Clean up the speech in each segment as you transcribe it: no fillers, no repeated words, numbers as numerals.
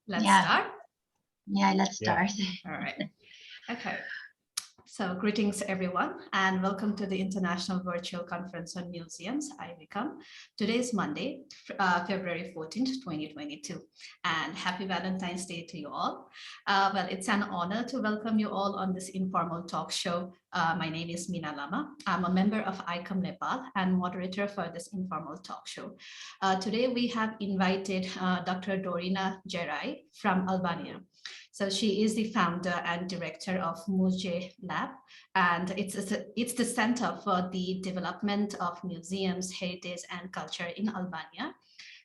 Let's Yeah. start. Yeah, let's start. All right. Okay. So greetings everyone and welcome to the International Virtual Conference on Museums, IVYTalk. Today is Monday, February 14th, 2022, and happy Valentine's Day to you all. Well, it's an honor to welcome you all on this informal talk show. My name is Mina Lama. I'm a member of ICOM Nepal and moderator for this informal talk show. Today we have invited Dr. Dorina Xheraj from Albania. So she is the founder and director of Muji Lab, and it's the center for the development of museums, heritage, and culture in Albania.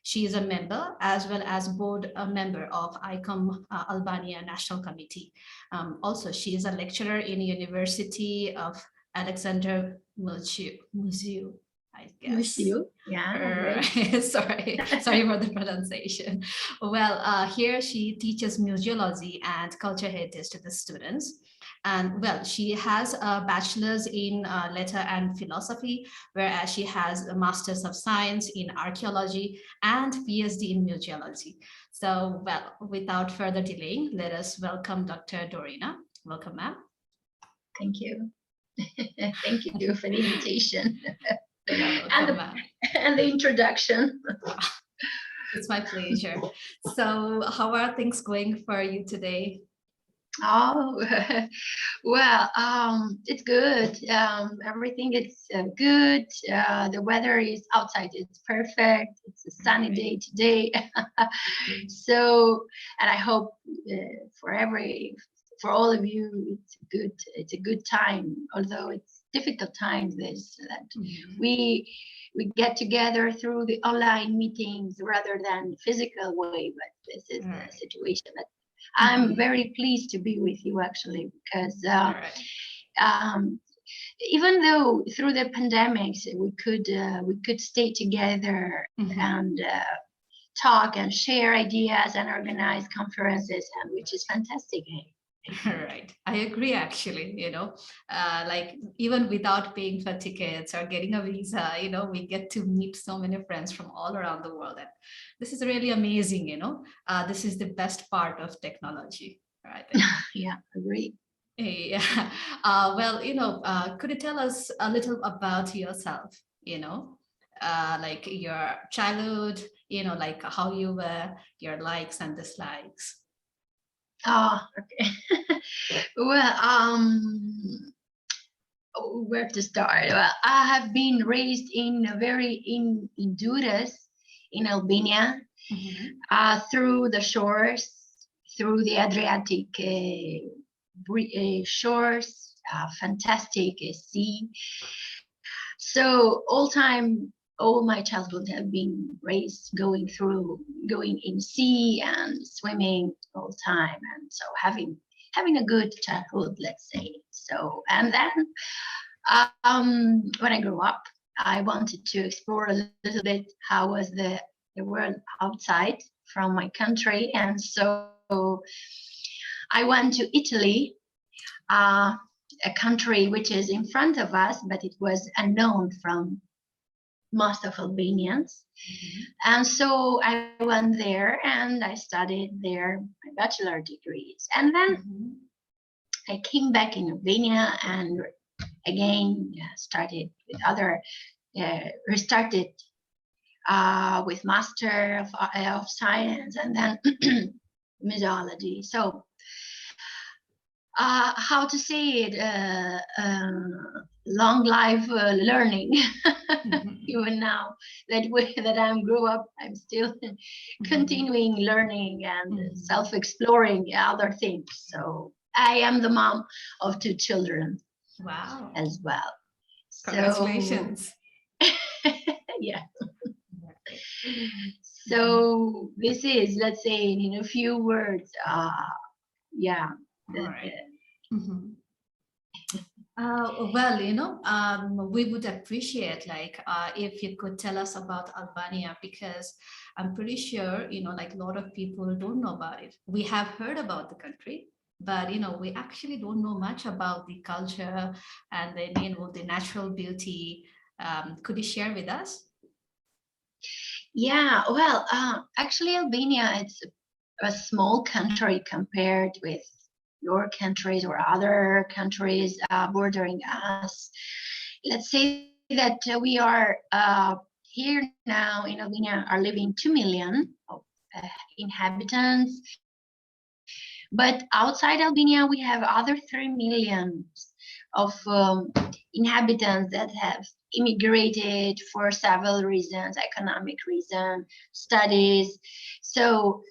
She is a member as well as board member of ICOM Albania National Committee. Also, she is a lecturer in University of Alexander MuZEH. I guess. Yeah. Sorry for the pronunciation. Well, here she teaches museology and culture heritage to the students. And well, she has a bachelor's in letter and philosophy, whereas she has a master's of science in archaeology and PhD in museology. So, well, without further delaying, let us welcome Dr. Dorina. Welcome, ma'am. Thank you. Thank you for the invitation. And the introduction. It's my pleasure. So how are things going for you today? Oh, well, it's good. Everything is good. The weather is outside. It's perfect. It's a sunny day today. So, and I hope for all of you, it's a good time, although it's difficult times that we get together through the online meetings rather than physical way, but this is the situation that I'm very pleased to be with you actually, because even though through the pandemics we could stay together and talk and share ideas and organize conferences, and which is fantastic. Right, I agree actually, like even without paying for tickets or getting a visa, we get to meet so many friends from all around the world, and this is really amazing. This is the best part of technology, right? Yeah, agree. Yeah. Well, could you tell us a little about yourself, like your childhood, like how you were, your likes and dislikes? Oh, okay. Well, where to start? Well, I have been raised in Indus in Albania, through the shores, through the Adriatic shores, fantastic sea. So all my childhood have been raised going in sea and swimming all the time, and so having a good childhood, let's say. So, and then when I grew up, I wanted to explore a little bit how was the world outside from my country, and so I went to Italy, a country which is in front of us, but it was unknown from most of Albanians. And so I went there and I studied there my bachelor degrees. And then I came back in Albania and again started with restarted with Master of Science and then Museology. So how to say it, long life learning. Even now that I grew up, I'm still continuing learning and self-exploring other things. So I am the mom of 2 children. Wow. As well. Congratulations. So, yeah. So this is, let's say in a few words, yeah. Right. Well, we would appreciate if you could tell us about Albania, because I'm pretty sure, like a lot of people don't know about it. We have heard about the country, but, we actually don't know much about the culture and then, the natural beauty. Could you share with us? Yeah, well, actually Albania, a small country compared with your countries or other countries bordering us. Let's say that we are here now in Albania are living 2 million of inhabitants, but outside Albania we have other 3 million of inhabitants that have immigrated for several reasons, economic reasons, studies. So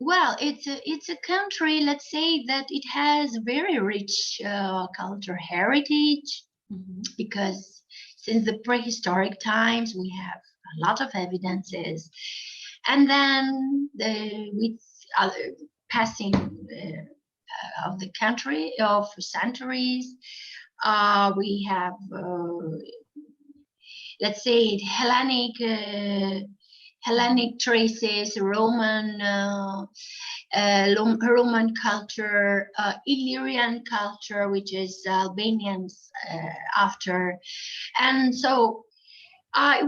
well, it's a country, let's say, that it has very rich cultural heritage, because since the prehistoric times we have a lot of evidences, and then with other passing of the country of centuries, we have let's say Hellenic traces, Roman culture, Illyrian culture, which is Albanians after. And so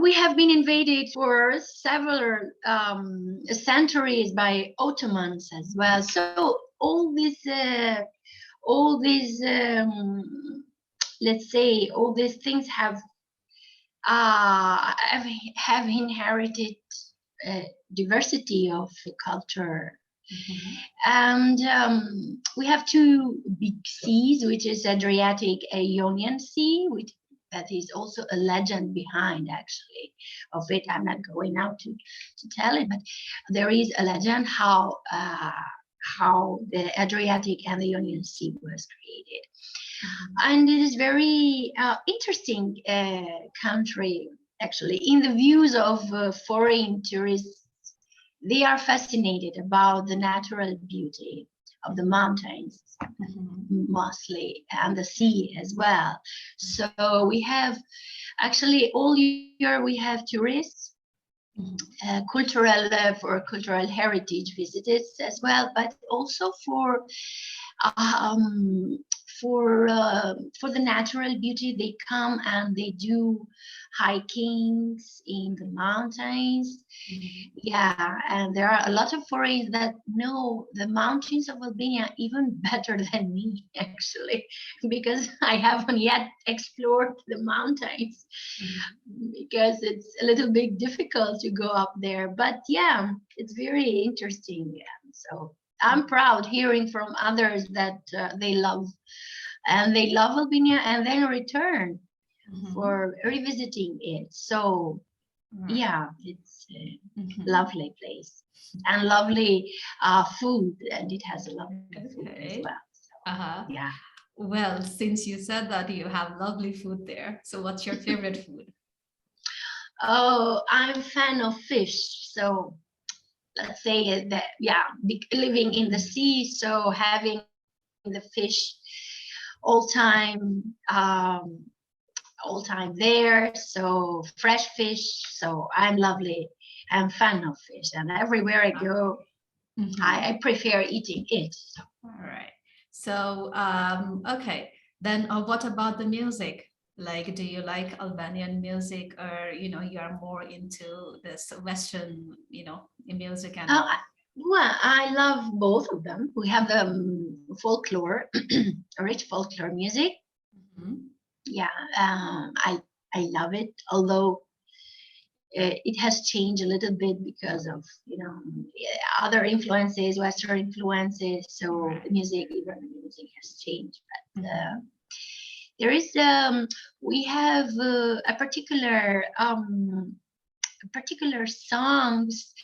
we have been invaded for several centuries by Ottomans as well. So all these, let's say, all these things have inherited diversity of culture. And we have two big seas, which is Adriatic Ionian Sea, which that is also a legend behind actually of it. I'm not going now to tell it, but there is a legend how the Adriatic and the Ionian Sea was created. And it is very interesting country, actually. In the views of foreign tourists, they are fascinated about the natural beauty of the mountains, mostly, and the sea as well. So we have, actually, all year we have tourists, for cultural heritage visitors as well, but also for the natural beauty. They come and they do hikings in the mountains. Yeah, and there are a lot of foreigners that know the mountains of Albania even better than me, actually, because I haven't yet explored the mountains, because it's a little bit difficult to go up there. But yeah, it's very interesting. Yeah. So I'm proud hearing from others that they love Albania and then return for revisiting it. So yeah, it's a lovely place and lovely food, and it has a lovely food as well. So, yeah. Well, since you said that you have lovely food there, so what's your favorite food? Oh, I'm a fan of fish. So let's say that, yeah, living in the sea, so having the fish all time there, so fresh fish. So I'm a fan of fish, and everywhere I go, I prefer eating it. So. All right. So okay, then what about the music? Like, do you like Albanian music, or you are more into this Western music? And well, I love both of them. We have folklore, rich folklore music. Yeah, I love it, although it has changed a little bit because of other influences, Western influences. So the music has changed. But there is we have a particular songs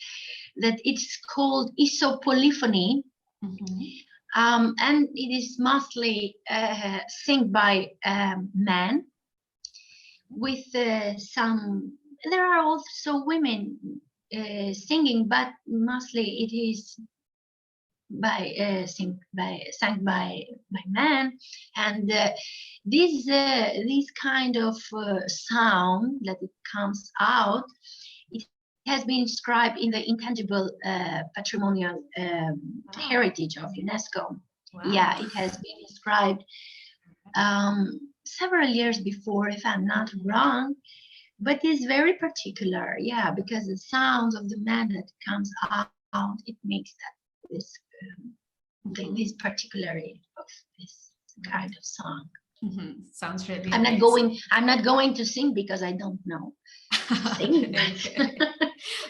that it's called isopolyphony. And it is mostly sung by men with some. There are also women singing, but mostly it is sung by men. And this kind of sound that it comes out, it has been described in the intangible patrimonial heritage of UNESCO. Wow. Yeah, it has been described several years before, if I'm not wrong. but it's very particular, yeah, because the sound of the man that comes out, it makes that this particularity of this kind of song. Sounds really I'm amazing. not going to sing because I don't know sing. Okay.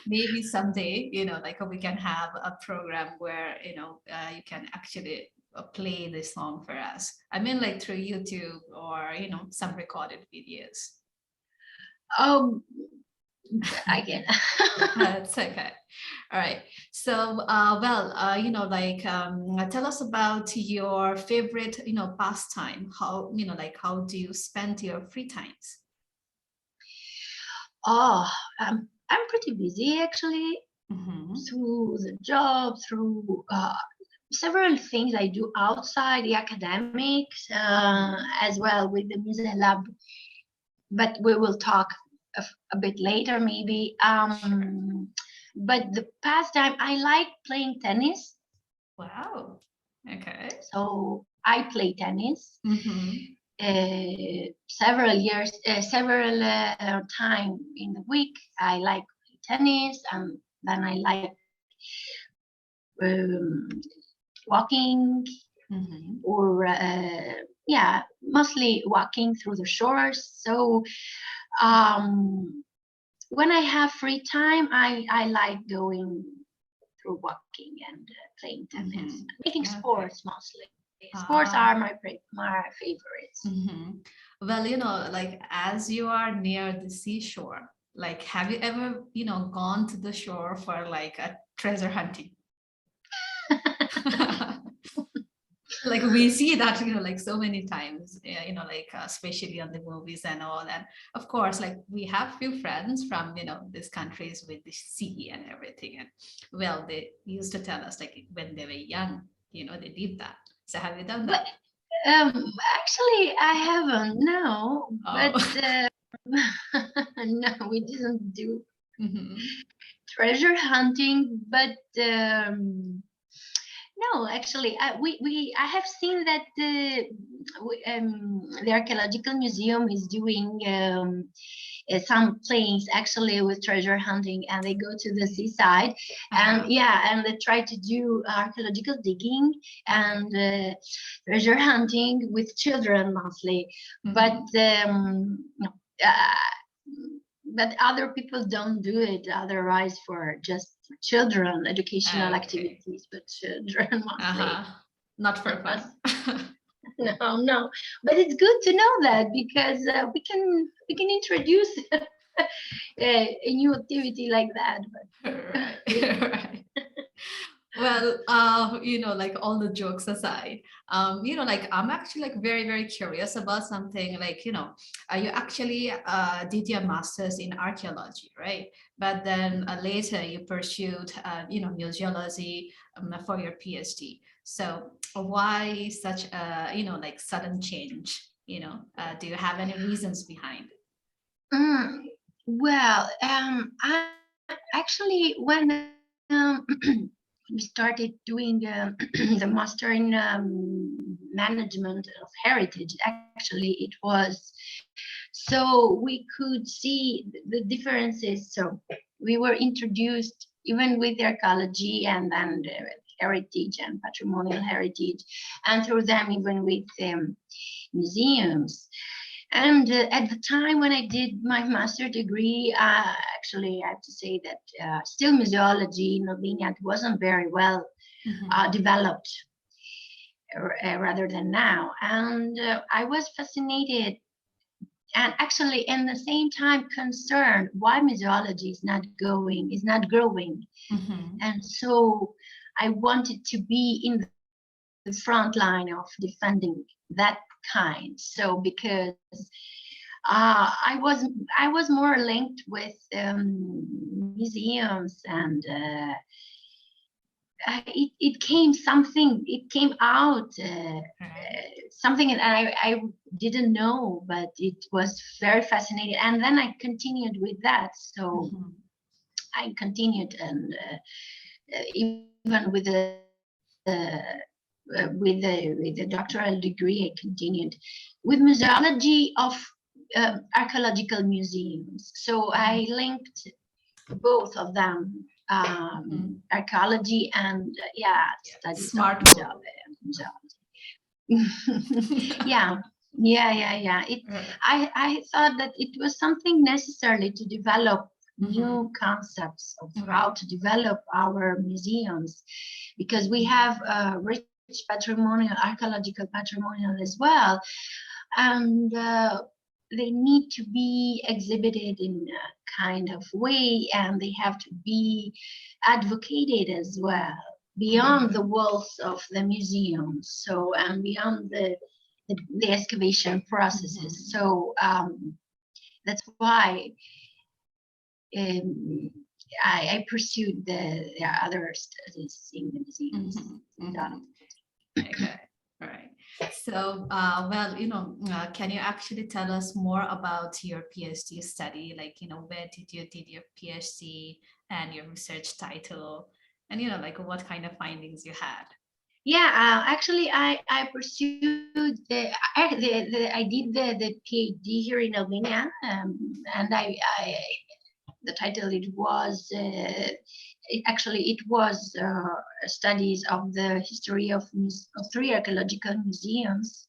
Maybe someday, like we can have a program where, you can actually play this song for us. I mean, like through YouTube or, some recorded videos. Oh, I can. That's okay. All right. So, tell us about your favorite, pastime. How, how do you spend your free times? Oh, I'm pretty busy actually, through the job, through several things I do outside the academics, as well with the MuZEH Lab. But we will talk a bit later, maybe. But the pastime, I like playing tennis. Wow. Okay. So I play tennis. Several time in the week. I like tennis, and then I like walking, or mostly walking through the shores. So when I have free time, I like going through walking and playing tennis, making sports mostly. Sports are my favorites. Well, like as you are near the seashore, like have you ever, gone to the shore for like a treasure hunting? Like we see that, like so many times, like especially on the movies and all. And of course, like we have few friends from, these countries with the sea and everything. And well, they used to tell us like when they were young, they did that. So have you done that? Actually, I haven't, no. Oh. But no, we didn't do treasure hunting. But no, actually, I have seen that the Archaeological Museum is doing some planes actually with treasure hunting, and they go to the seaside, and and they try to do archaeological digging and treasure hunting with children mostly. But but other people don't do it otherwise for just children, educational activities, but children mostly. Not for fun. No, but it's good to know that, because we can introduce a new activity like that. But right. Well, like all the jokes aside, like I'm actually like very, very curious about something. Like, you actually did your master's in archaeology, right? But then later you pursued, museology for your PhD. So why such a, like sudden change? Do you have any reasons behind it? Well, I actually, when we started doing the master in management of heritage, actually it was so we could see the differences. So we were introduced even with archaeology and then heritage and patrimonial heritage, and through them even with museums. And at the time when I did my master degree, actually I have to say that still museology in Albania wasn't very well developed, rather than now. And I was fascinated, and actually in the same time concerned why museology is not growing. And so I wanted to be in the front line of defending that kind. So because I was more linked with museums, and it came out something that I didn't know, but it was very fascinating. And then I continued with that. So I continued, and even with the doctoral degree, I continued with museology of archaeological museums. So I linked both of them, archaeology and studies smart of geology. Yeah. I thought that it was something necessary to develop new concepts of how to develop our museums, because we have rich archaeological patrimonial as well, and they need to be exhibited in a kind of way, and they have to be advocated as well beyond the walls of the museums, so and beyond the excavation processes. So that's why I pursued the other studies in the museums. Okay, all right. So, well, can you actually tell us more about your PhD study? Like, where did you did your PhD and your research title, and like what kind of findings you had? Yeah, actually, I pursued I did the PhD here in Albania, and the title it was studies of the history of 3 archaeological museums.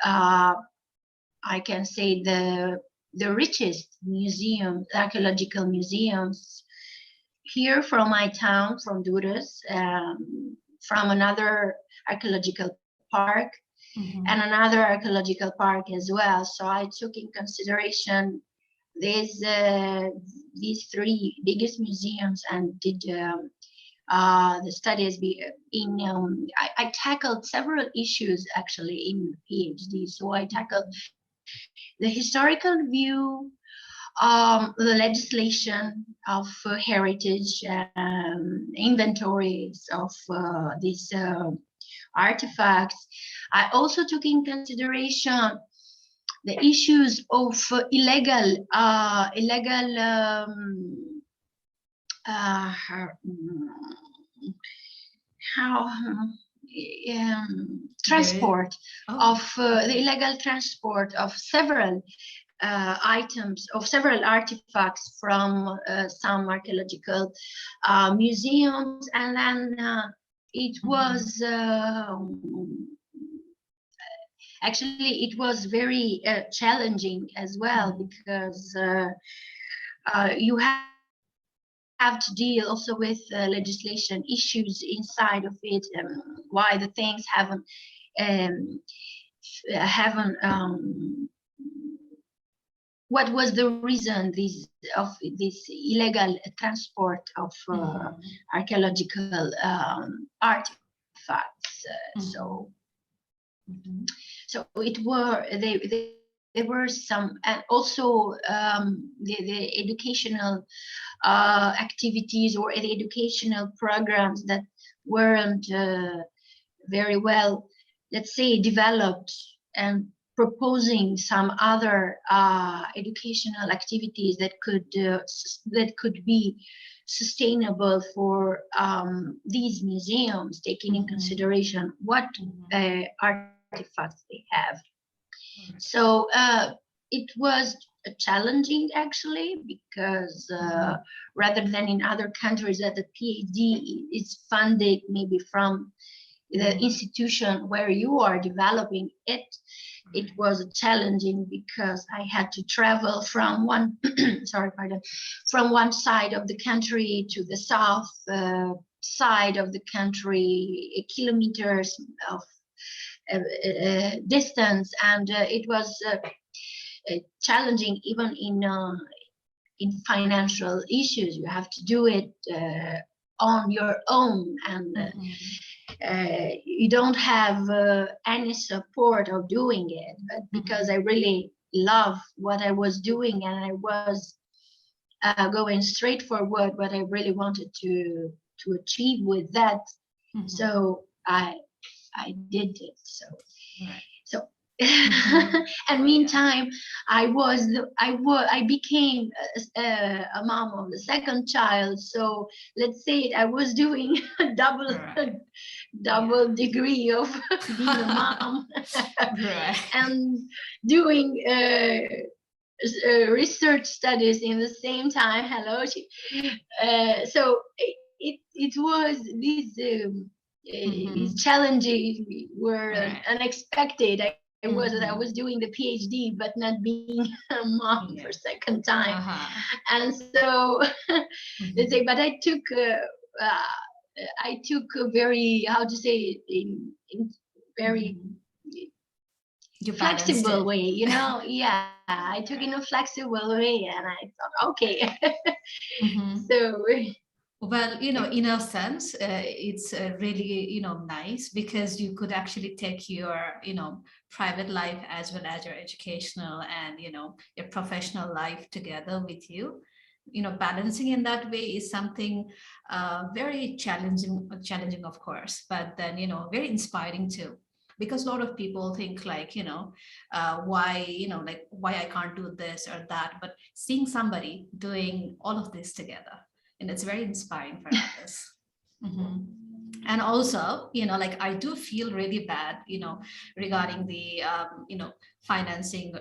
I can say the richest archaeological museums here from my town, from Durrës, from another archaeological park, and another archaeological park as well. So I took in consideration these 3 biggest museums and did the studies. I tackled several issues actually in PhD. So I tackled the historical view, the legislation of heritage, inventories of these artifacts. I also took in consideration the issues of illegal transport of the illegal transport of several items, of several artifacts from some archaeological museums, and then it was actually it was very challenging as well, because you have to deal also with legislation issues inside of it, why the things haven't what was the reason of this illegal transport of archaeological artifacts. So there were some, and also the educational activities or the educational programs that weren't very well, let's say, developed, and proposing some other educational activities that could be sustainable for these museums, taking in consideration what artifacts they have. So it was challenging actually, because rather than in other countries that the PhD is funded maybe from the institution where you are developing it, it was challenging because I had to travel from one from one side of the country to the south side of the country, kilometers of distance, and it was challenging even in financial issues. You have to do it on your own, and you don't have any support of doing it. But because I really love what I was doing, and I was going straight forward what I really wanted to achieve with that, so I did it. So And meantime, I became a mom of the second child. So let's say I was doing a double degree of being a mom and doing research studies in the same time. Hello. So it was these challenges were unexpected. I was doing the PhD, but not being a mom for second time. And so let's say, but I took a very, how to say, in very flexible way, you know. Yeah, I took in a flexible way, and I thought, okay. So well, you know, in a sense, it's really, you know, nice because you could actually take your, you know, private life as well as your educational and, you know, your professional life together with you. You know, balancing in that way is something very challenging, of course, but then, you know, very inspiring too. Because a lot of people think like, you know, why, you know, like why I can't do this or that, but seeing somebody doing all of this together, and it's very inspiring for others. And also, you know, like I do feel really bad, you know, regarding the, you know, financing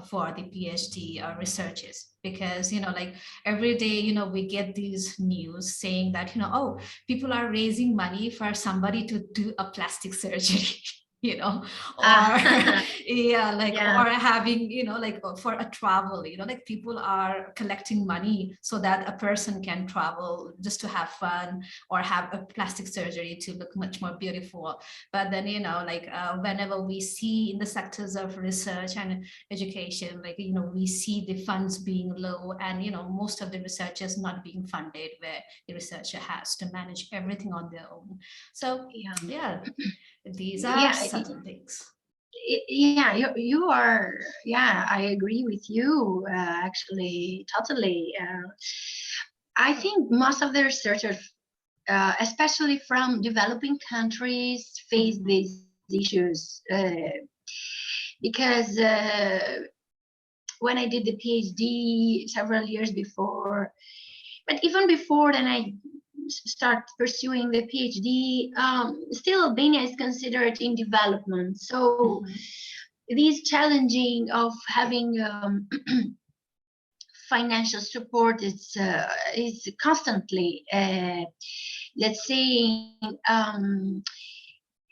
for the PhD researches, because, you know, like every day, you know, we get these news saying that, you know, oh, people are raising money for somebody to do a plastic surgery. You know, or or having, you know, like for a travel, you know, like people are collecting money so that a person can travel just to have fun or have a plastic surgery to look much more beautiful. But then, you know, like whenever we see in the sectors of research and education, like, you know, we see the funds being low and, you know, most of the researchers not being funded, where the researcher has to manage everything on their own. So these are certain things. You are, I agree with you, actually, totally. I think most of the researchers, especially from developing countries, face these issues because when I did the PhD several years before, but even before then I start pursuing the PhD, still Albania is considered in development. So this challenging of having financial support is constantly, let's say,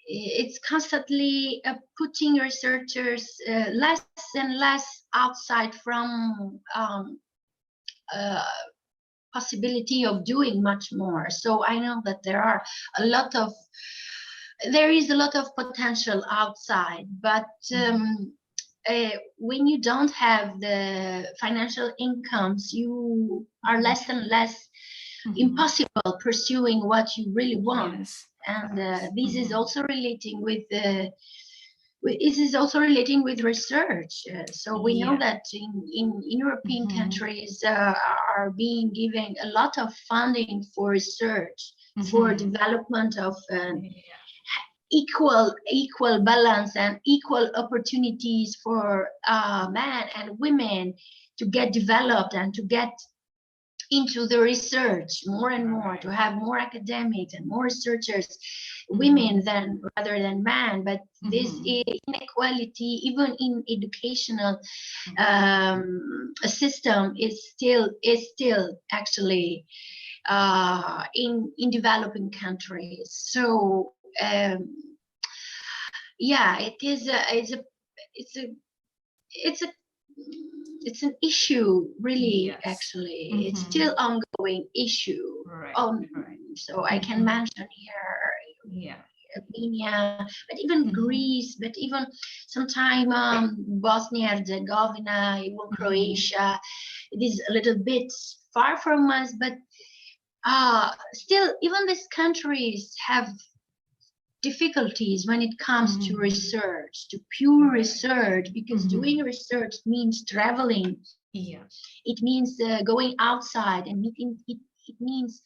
it's constantly putting researchers less and less outside from possibility of doing much more. So I know that there is a lot of potential outside, but when you don't have the financial incomes, you are less and less impossible pursuing what you really want. And this is also relating with research. So we know that in European countries are being given a lot of funding for research, for development of equal balance and equal opportunities for men and women to get developed and to get into the research more and more, to have more academics and more researchers, women rather than men. But this inequality, even in educational system, is still actually in developing countries. So it's an issue, really. Actually, it's still ongoing issue. So I can mention here Albania, but even Greece, but even sometime Bosnia Herzegovina, even Croatia. It is a little bit far from us, but still, even these countries have difficulties when it comes to research, to pure research, because doing research means traveling. It means going outside and meeting. It means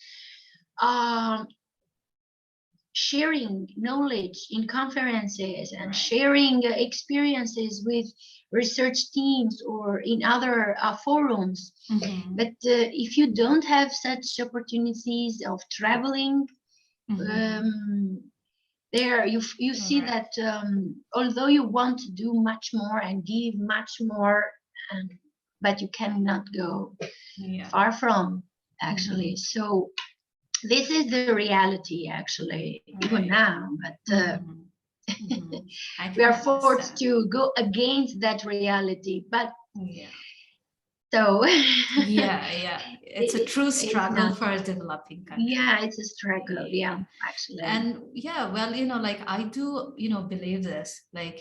sharing knowledge in conferences and Right. sharing experiences with research teams or in other forums. Mm-hmm. But if you don't have such opportunities of traveling, Mm-hmm. there you see Right. that although you want to do much more and give much more, but you cannot go Yeah. far from, actually. Mm-hmm. So this is the reality, actually, even Right. now. But Mm-hmm. Mm-hmm. I we can are forced understand. to go against that reality. But Yeah. so Yeah, yeah. It's a true it's struggle not. for a developing country. Yeah, it's a struggle. Yeah. Yeah, actually. And yeah, well, like I do, believe this, like,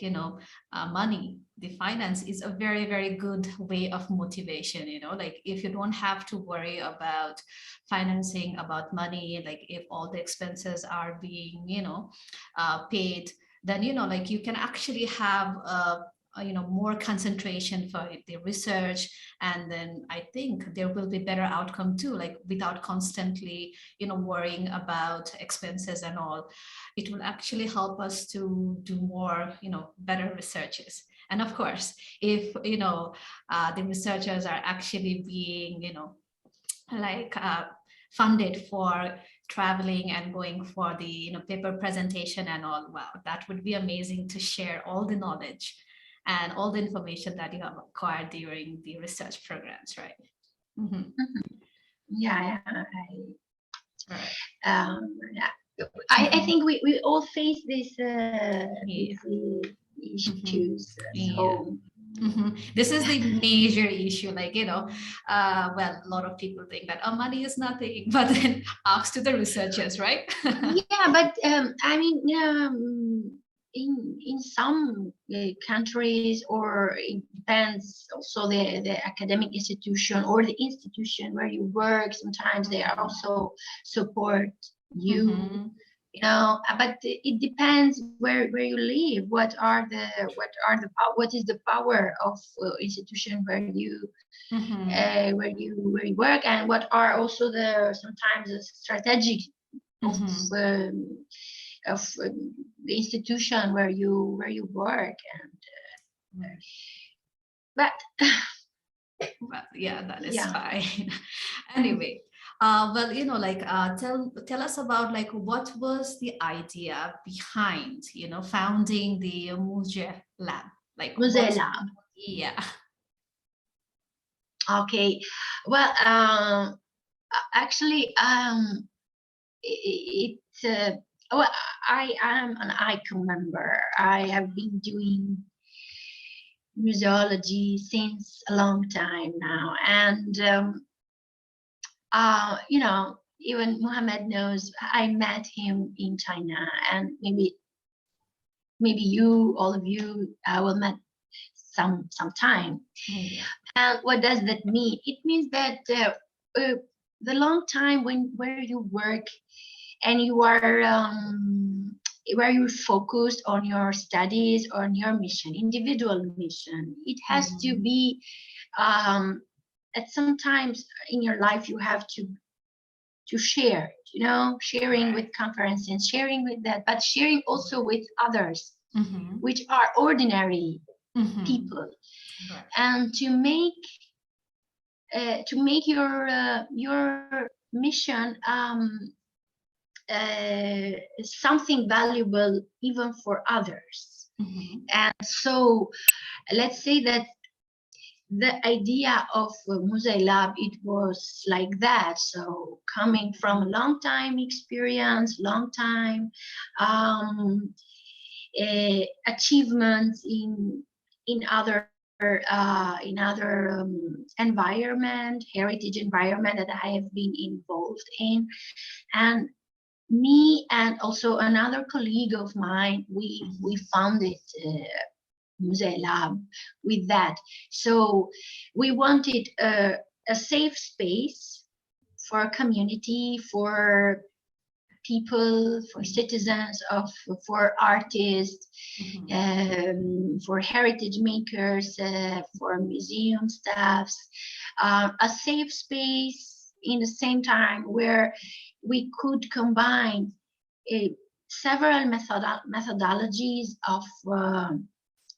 money, the finance is a very, very good way of motivation, like if you don't have to worry about financing, about money, like if all the expenses are being, paid, then, like you can actually have more concentration for the research, and then I think there will be better outcome too, like without constantly worrying about expenses and all. It will actually help us to do more better researches. And of course, if the researchers are actually being like funded for traveling and going for the paper presentation and all, wow, that would be amazing to share all the knowledge and all the information that you have acquired during the research programs, right? Mm-hmm. Yeah, Right. yeah. I Mm-hmm. think we all face Yeah. these Mm-hmm. issues. Yeah. So Mm-hmm. This is the major issue. Like, well, a lot of people think that money is nothing, but then ask to the researchers, right? yeah, but I mean, in some countries, or it depends also the academic institution or the institution where you work. Sometimes they are also support you, Mm-hmm. but it depends where you live. What is the power of institution Mm-hmm. where you work, and what are also the sometimes the strategic of Mm-hmm. um, the institution where you work. And Right. but Well, yeah, that is yeah. fine. Anyway, well, like tell us about like what was the idea behind, founding the Muji Lab? Like MuZEH what? Lab. Yeah. Okay, well, actually, it well, I am an ICOM member. I have been doing museology since a long time now, and even Mohammed knows I met him in China, and maybe you, all of you, will met sometime. Yeah. And what does that mean? It means that the long time where you work and you are where you're focused on your studies, on your mission, individual mission. It has to Mm-hmm. be at sometimes in your life you have to share, sharing Right. with conferences, sharing with that, but sharing also with others, Mm-hmm. which are ordinary Mm-hmm. people, Right. and to make your mission something valuable even for others. Mm-hmm. And so let's say that the idea of MuZEH Lab, it was like that. So coming from a long time experience, long time achievements in other environment, heritage environment that I have been involved in. And me and also another colleague of mine, we Mm-hmm. founded MuZEH Lab with that. So we wanted a safe space for a community, for people, for citizens, for artists, Mm-hmm. for heritage makers, for museum staffs, a safe space in the same time where we could combine uh, several methodologies of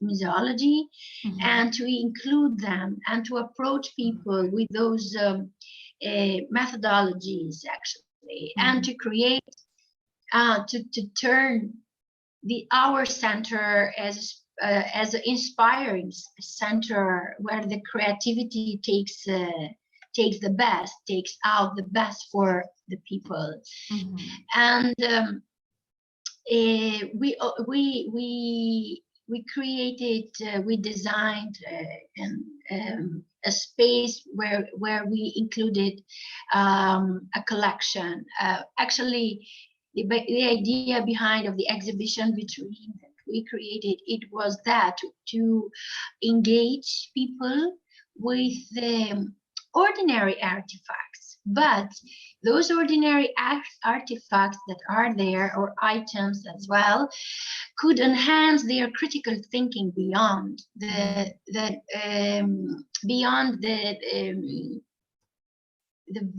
museology, and to include them and to approach people with those methodologies, actually, and to create, to turn our center as an inspiring center where the creativity takes out the best for the people. And we created, we designed a space where we included a collection. Actually, the idea behind of the exhibition vitrine that we created, it was that to engage people with ordinary artifacts, but those ordinary artifacts that are there, or items as well, could enhance their critical thinking beyond the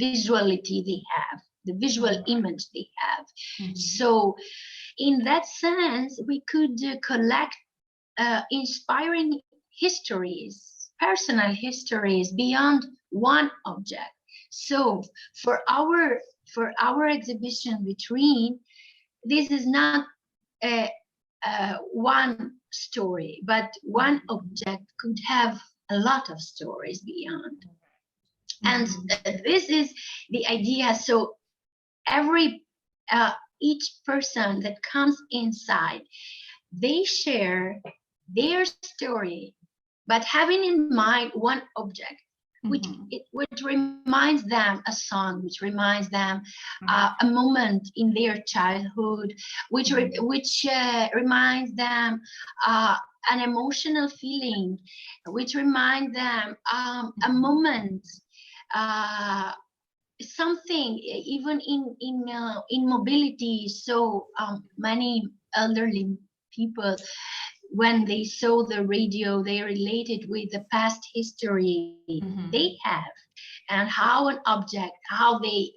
visuality they have, the visual image they have. So in that sense, we could collect inspiring histories, personal histories beyond one object. So for our exhibition vitrine, this is not one story, but one object could have a lot of stories beyond. And this is the idea. So each person that comes inside, they share their story, but having in mind one object, which reminds them a song, which reminds them a moment in their childhood, which reminds them an emotional feeling, which reminds them a moment, something even in mobility. So many elderly people, when they saw the radio, they related with the past history they have, and how an object, how they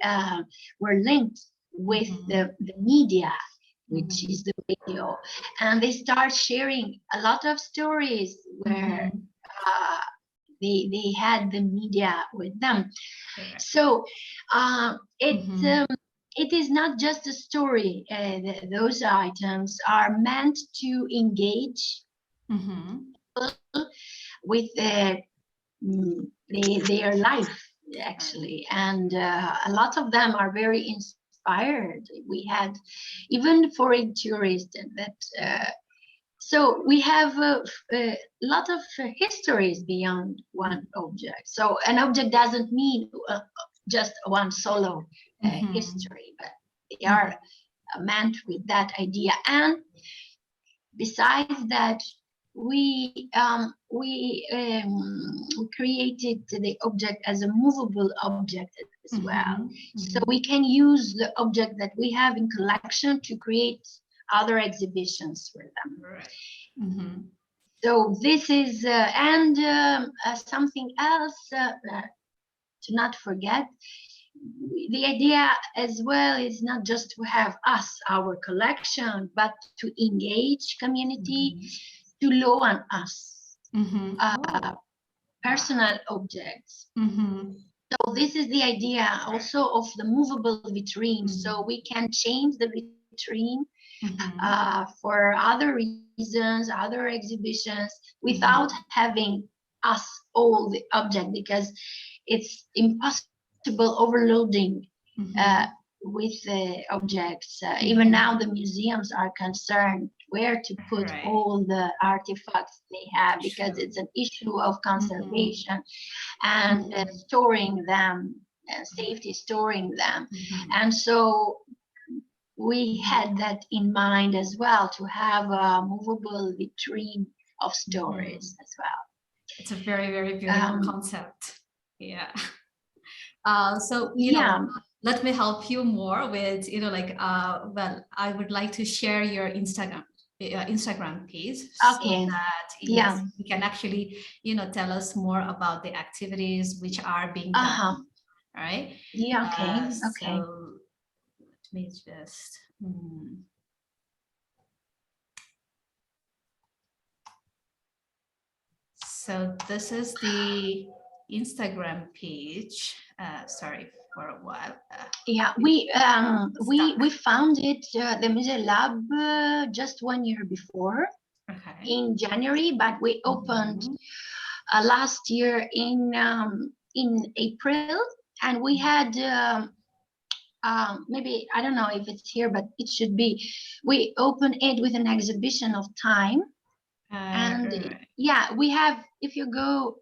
were linked with the media, which is the radio, and they start sharing a lot of stories where they had the media with them. So it is not just a story. Those items are meant to engage people with their life, actually. And a lot of them are very inspired. We had even foreign tourists that. So we have a lot of histories beyond one object. So an object doesn't mean just one solo history, but they are meant with that idea. And besides that, we created the object as a movable object as well. So we can use the object that we have in collection to create other exhibitions for them. So this is something else to not forget. The idea as well is not just to have our collection, but to engage community, to loan us personal objects. So this is the idea also of the movable vitrine. So we can change the vitrine for other reasons, other exhibitions, without having all the object, because it's impossible overloading with the objects. Even now the museums are concerned where to put all the artifacts they have, because it's an issue of conservation and storing them, safety storing them. And so we had that in mind as well, to have a movable vitrine of stories as well. It's a very, very beautiful concept. Yeah. So, you know, let me help you more with, well, I would like to share your Instagram page, so that you can actually, tell us more about the activities which are being done. Right? Yeah. Okay. So let me just. So this is the Instagram page. Sorry for a while. Yeah, we founded the MuZEH Lab just 1 year before, in January, but we opened last year in April, and we had maybe, I don't know if it's here, but it should be. We opened it with an exhibition of time, and yeah, we have. If you go,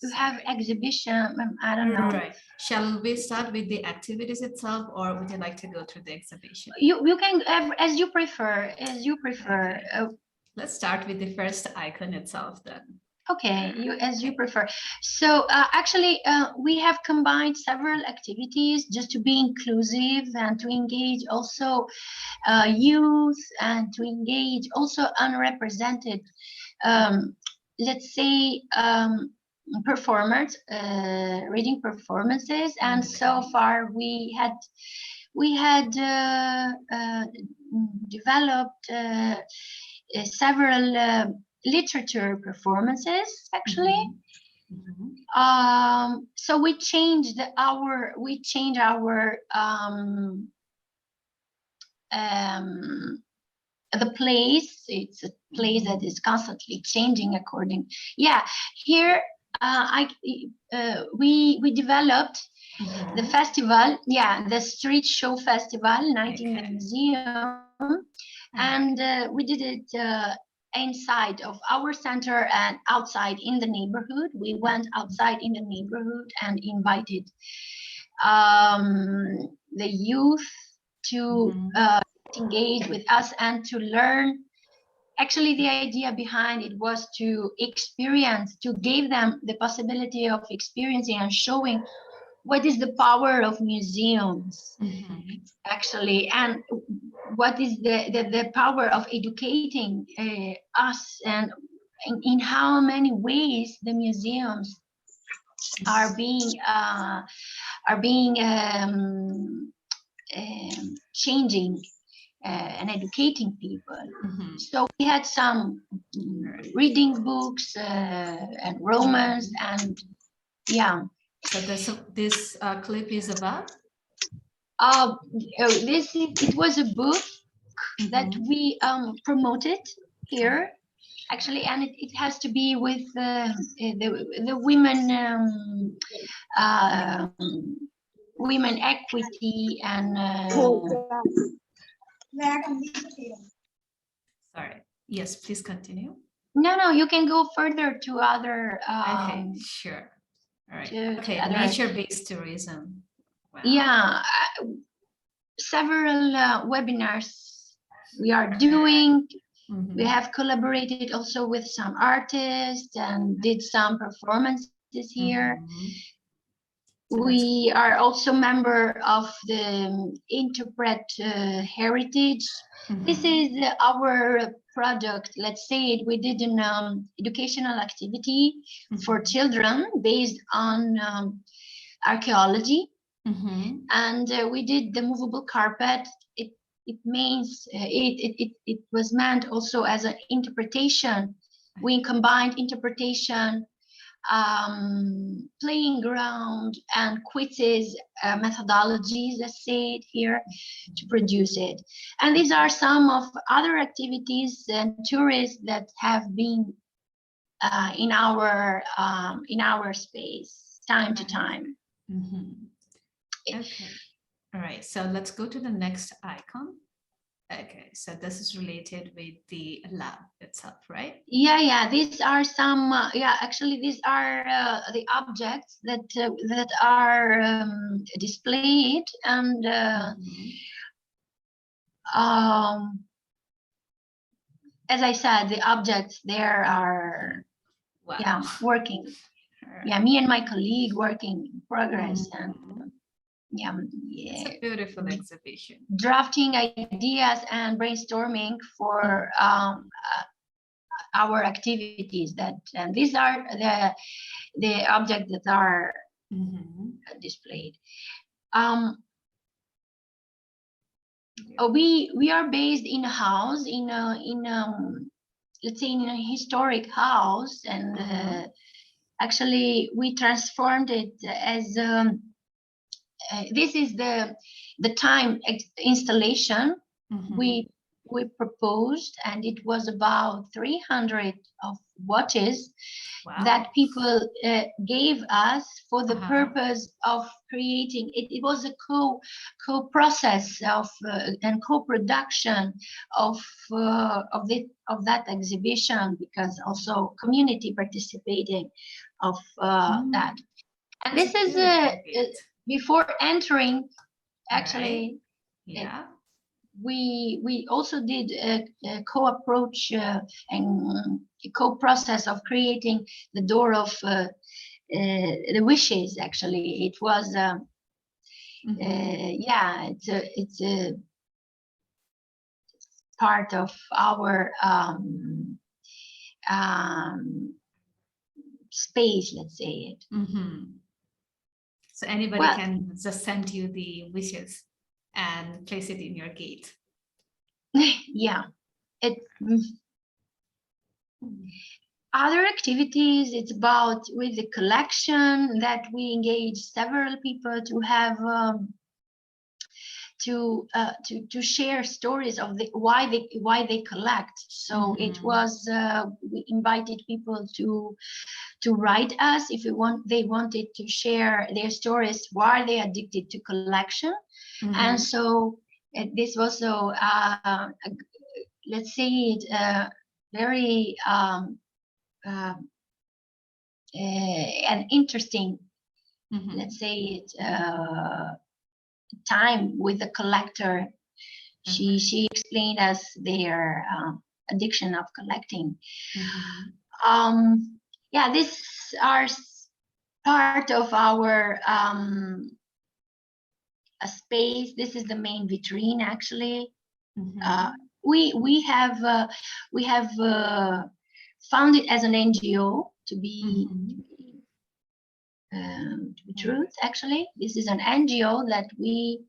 you have exhibition. I don't know. Right. Shall we start with the activities itself, or would you like to go through the exhibition? You can, as you prefer. As you prefer. Okay. Let's start with the first icon itself then. Okay, as you prefer. So actually, we have combined several activities just to be inclusive and to engage also youth, and to engage also unrepresented, let's say, performers, reading performances. And so far we had developed several literature performances, actually. So we changed our the place. It's a place that is constantly changing according. Yeah, here we developed the festival. Yeah, the street show festival, Night in the Museum, and we did it inside of our center and outside in the neighborhood. We went outside in the neighborhood and invited the youth to engage with us and to learn. Actually, the idea behind it was to experience, to give them the possibility of experiencing and showing what is the power of museums, actually, and what is the power of educating us, and in how many ways the museums are being changing and educating people. So we had some reading books and romance, and yeah. So this clip is about? It was a book that we promoted here, actually, and it has to be with the women equity and. Sorry. Yes, please continue. No, you can go further to other. Okay, sure. All right. Okay, nature-based tourism. Wow. Yeah, several webinars we are doing. We have collaborated also with some artists and did some performances here. We are also member of the Interpret Heritage. This is our product. Let's say it. We did an educational activity for children based on archaeology, and we did the movable carpet. It means it was meant also as an interpretation. We combined interpretation, playing ground, and quizzes methodologies, let's say it here, to produce it. And these are some of other activities and tourists that have been in our space time to time. Okay. All right, so let's go to the next icon. Okay, so this is related with the lab itself, right? Yeah. These are some. Actually, these are the objects that are displayed, and as I said, the objects there are working. Right. Yeah, me and my colleague working in progress, and. It's a beautiful exhibition. Drafting ideas and brainstorming for our activities. And these are the objects that are displayed. We are based in a house, let's say in a historic house, and actually we transformed it as this is the time installation we proposed, and it was about 300 of watches that people gave us for the purpose of creating it. It was a co-process of and co-production of that exhibition, because also community participating of that. And this is before entering, actually. Yeah. We also did a co-approach and co-process of creating the door of the wishes. Actually, it was yeah, it's a part of our space, let's say it. So anybody can just send you the wishes and place it in your gate. Yeah, other activities, it's about with the collection that we engage several people to have to share stories of why they collect. So it was we invited people to write us if they wanted to share their stories why they addicted to collection. And so this was so let's say it very an interesting, let's say it time with the collector. She explained us their addiction of collecting. Yeah, these are part of our a space. This is the main vitrine, actually. We have founded as an NGO to be truth. Actually, this is an NGO that we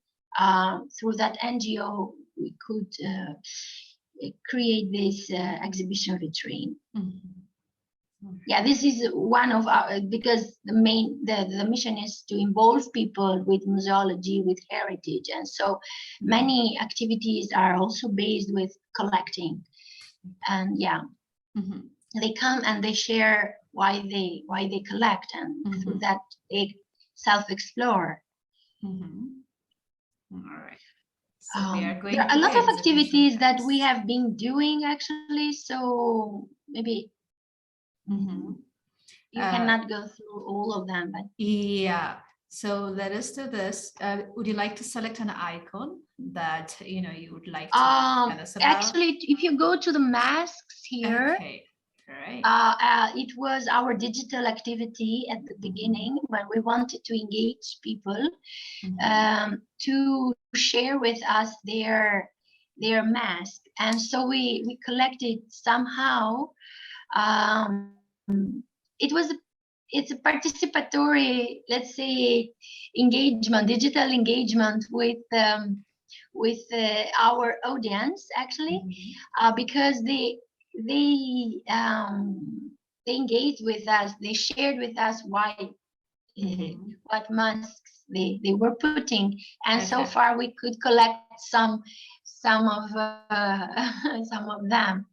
through that NGO we could create this exhibition vitrine. Yeah, this is one of our, because the mission is to involve people with museology, with heritage, and so many activities are also based with collecting. And yeah, they come and they share why they collect, and through that they self-explore. All right. So we are going there are to a lot of activities that we have been doing, actually. So maybe. You cannot go through all of them, but yeah. So let us do this. Would you like to select an icon that you would like to tell us about? Actually, if you go to the masks here, right. It was our digital activity at the beginning when we wanted to engage people to share with us their mask, and so we collected somehow. It's a participatory, let's say, engagement, digital engagement with our audience, actually, because they engaged with us. They shared with us why what masks they were putting, and so far we could collect some of them.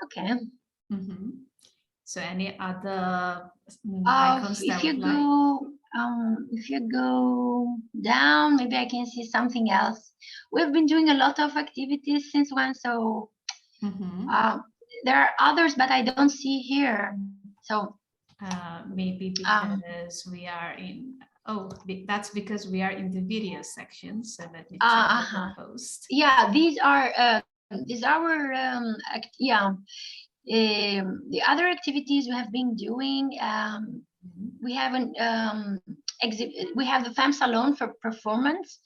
Okay. So any other icons if you go down, maybe I can see something else. We've been doing a lot of activities since when, so there are others, but I don't see here. So maybe because we are in. That's because we are in the video section. So let me check the post. Yeah, these are our the other activities we have been doing. We have we have the Femme Salon for performance,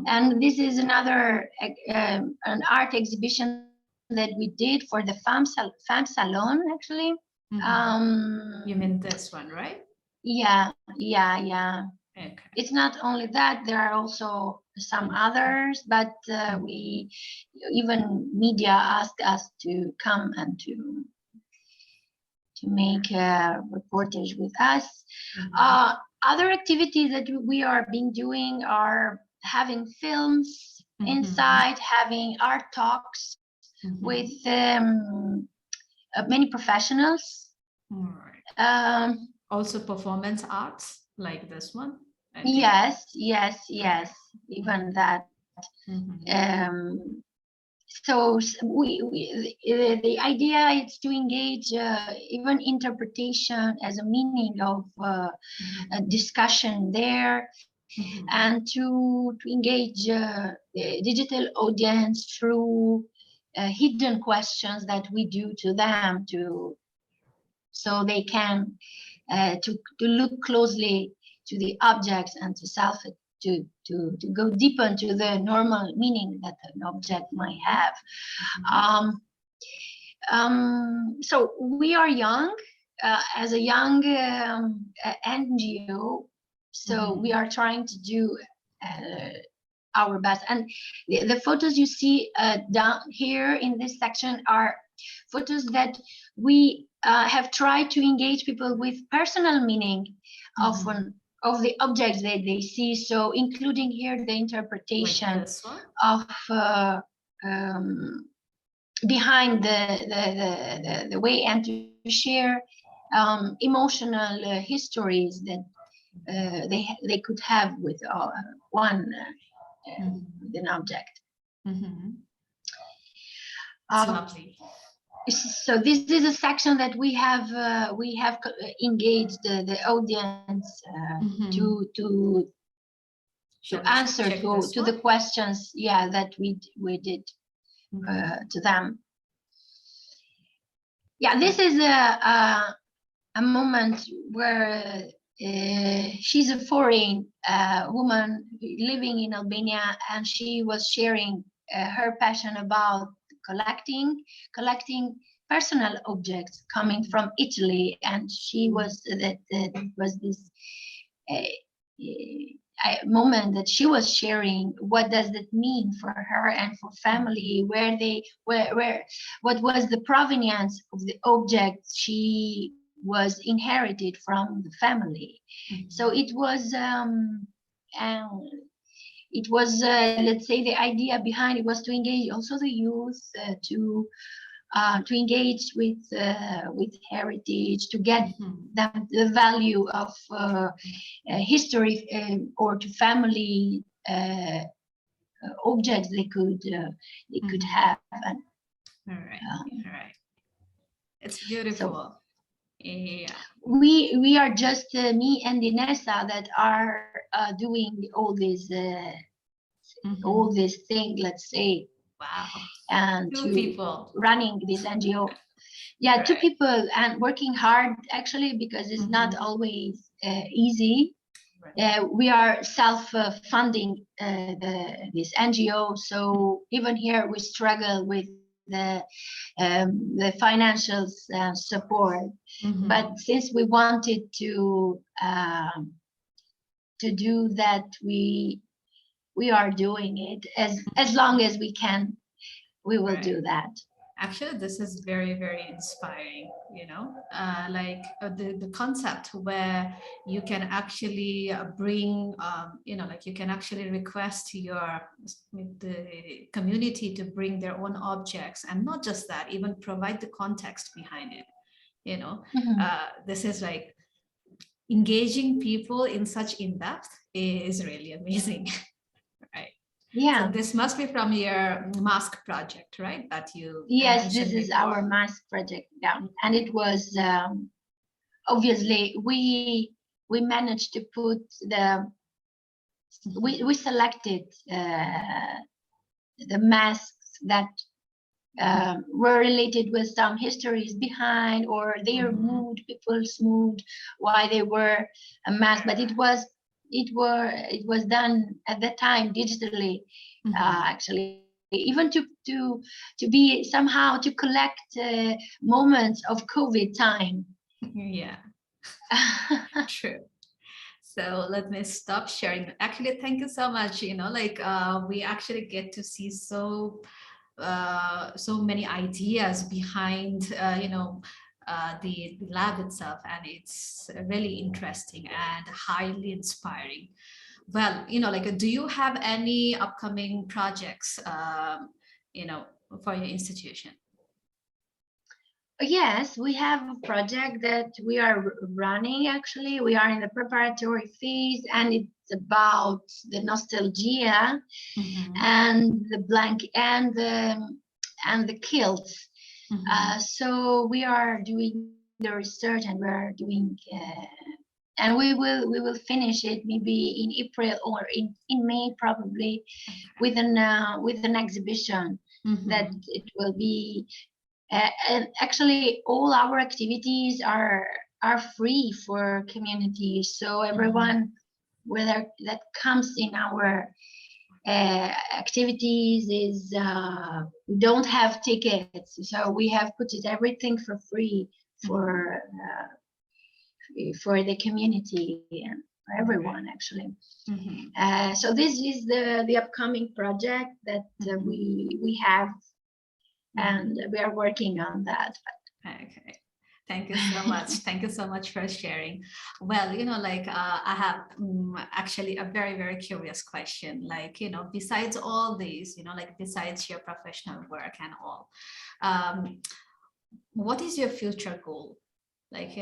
and this is another an art exhibition that we did for the Femme Salon, actually. You mean this one, right? Yeah. Okay. It's not only that, there are also some others, but we even media asked us to come and to make reportage with us. Other activities that we are being doing are having films inside, having art talks with many professionals. Also performance arts like this one. Yes, even that. So the idea is to engage even interpretation as a meaning of a discussion there, and to engage the digital audience through hidden questions that we do to them, so they can to look closely to the objects and to to go deeper into the normal meaning that an object might have. So we are young, as a young NGO, so we are trying to do our best. And the photos you see down here in this section are photos that we have tried to engage people with personal meaning of the objects that they see. So including here the interpretation of behind the way, and to share emotional histories that they could have with one with an object. Lovely. So this is a section that we have engaged the audience to answer to the questions, that we did to them. This is a moment where she's a foreign woman living in Albania, and she was sharing her passion about collecting personal objects coming from Italy, and she was this moment that she was sharing what does that mean for her and for family, what was the provenience of the object she was inherited from the family. So it was let's say the idea behind it was to engage also the youth, to engage with heritage, to get them the value of history, or to family objects they could have. And, all right. It's beautiful. So, we are just me and Inessa that are doing all these things, let's say. Wow. And two people running this NGO. Two people, and working hard actually, because it's not always easy. We are self-funding this NGO, so even here we struggle with the financial support. But since we wanted to do that, we are doing it as long as we can. We will do that. Actually, this is very, very inspiring, the concept where you can actually bring, you can actually request the community to bring their own objects, and not just that, even provide the context behind it. This is like engaging people in such in-depth is really amazing. Right. Yeah. So this must be from your mask project, right? That you. Yes, this is our mask project. Yeah, and it was obviously we managed to put we selected the masks that were related with some histories behind, or their mood, people's mood, why they were a mask. But it was done at that time digitally, actually, even to be somehow to collect moments of COVID time. Yeah. True. So let me stop sharing. Actually, thank you so much. We actually get to see so many ideas behind the lab itself, and it's really interesting and highly inspiring. Well, like, do you have any upcoming projects, for your institution? Yes, we have a project that we are running. Actually, we are in the preparatory phase, and it's about the nostalgia and the blank and the kilts. So we are doing the research, and we're doing, and we will finish it maybe in April or in May, probably, with an exhibition that it will be. And actually, all our activities are free for communities. So everyone, whether that comes in our activities, is we don't have tickets. So we have put it everything for free for the community and for everyone, actually. So this is the upcoming project that we have. And we are working on that. Okay. Thank you so much. Thank you so much for sharing. Well, like, I have actually a very, very curious question. Like, besides all these, like, besides your professional work and all, what is your future goal? Like,